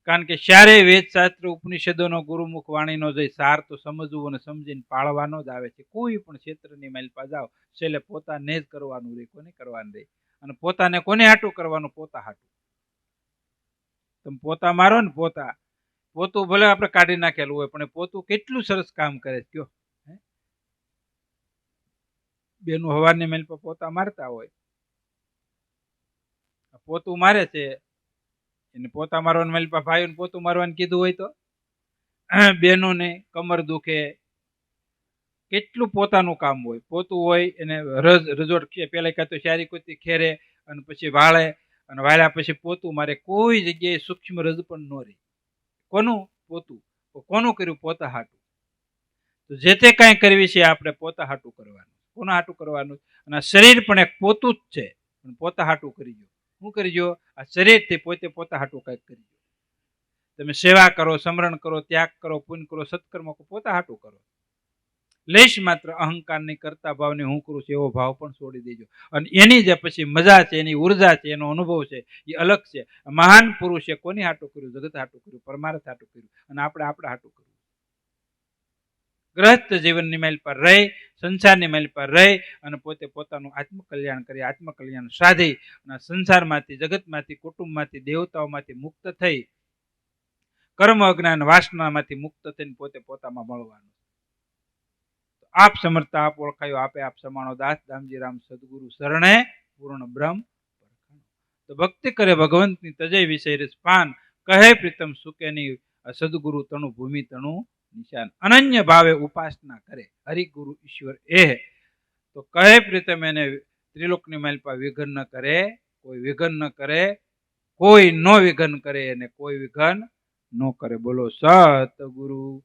કારણ કે જ્યારે વેદ શાસ્ત્ર ઉપનિષદોનો ગુરુમુખ વાણીનો જે સાર તો સમજવું અને સમજીને પાળવાનો જ આવે છે. કોઈ પણ ક્ષેત્રની માલિપા જાઓ, છેલ્લે પોતાને જ કરવાનું રહે, કોને કરવાનું રહે. અને પોતાને કોને હાટું કરવાનું? પોતા હાટું. તમે પોતા મારો ને પોતું ભલે આપણે કાઢી નાખેલું હોય, પણ પોતું કેટલું સરસ કામ કરે છે. કયો બેનું હવારની માલિપા પોતા મારતા હોય, પોતું મારે છે એને પોતા મારવાનું માલિપા ભાઈઓને પોતું મારવાનું કીધું હોય તો બેનોને કમર દુખે, કેટલું પોતાનું કામ હોય. પોતું હોય એને રજોટ પેલા કાં તો શારી કુતી ખેરે અને પછી વાળે, અને વાળ્યા પછી પોતું મારે. કોઈ જગ્યાએ સૂક્ષ્મ રજ પણ ન રહે. કોનું પોતું? કોનું કર્યું? પોતા હાટું. તો જે તે કાંઈ કરવી છે આપણે પોતા હાટું કરવાનું. કોના હાટું કરવાનું? અને શરીર પણ એક પોતું જ છે, પણ પોતા હાટું કરીજો. શું કરીજો? આ શરીરથી પોતે પોતા હાટું કંઈક કરીજો. તમે સેવા કરો, સમરણ કરો, ત્યાગ કરો, પુણ્ય કરો, સત્કર્મ કરો, પોતા હાટું કરો. લેશ માત્ર અહંકાર નહીં, કરતા ભાવને હું કરું છું એવો ભાવ પણ છોડી દેજો. અને એની જે પછી મજા છે, એની ઉર્જા છે, એનો અનુભવ છે, એ અલગ છે. મહાન પુરુષે કોની હાટું કર્યું? જગત હાટું કર્યું, પરમાર્થ હાટું કર્યું, અને આપણે આપણા હાટું કર્યું. ગ્રસ્ત જીવનની મેલ પર રહી, સંસારની મેલ પર રહી અને પોતે પોતાનું આત્મકલ્યાણ કરી, આત્મકલ્યાણ સાધી અને સંસારમાંથી, જગતમાંથી, કુટુંબમાંથી, દેવતાઓમાંથી મુક્ત થઈ, કર્મ અજ્ઞાન વાસનામાંથી મુક્ત થઈને પોતે પોતામાં મળવાનું. આપ સમર્થતા, આપ ઓળખાયો, આપે આપ સમાણો દાસ દામજી રામ સદગુરુ શરણે પૂર્ણ બ્રહ્મ. તો ભક્તિ કરે ભગવંતની તજય વિષય રસ પાન, કહે પ્રીતમ સુકેની સદગુરુ તણુ ભૂમિ તણુ નિશાન અનન્ય ભાવે ઉપાસના કરે હરિગુરુ ઈશ્વર એ તો કહે પ્રીતમ એને ત્રિલોકની માલિપા વિઘન ન કરે, કોઈ વિઘન ન કરે, કોઈ નો વિઘન કરે અને કોઈ વિઘન નો કરે. બોલો સતગુરુ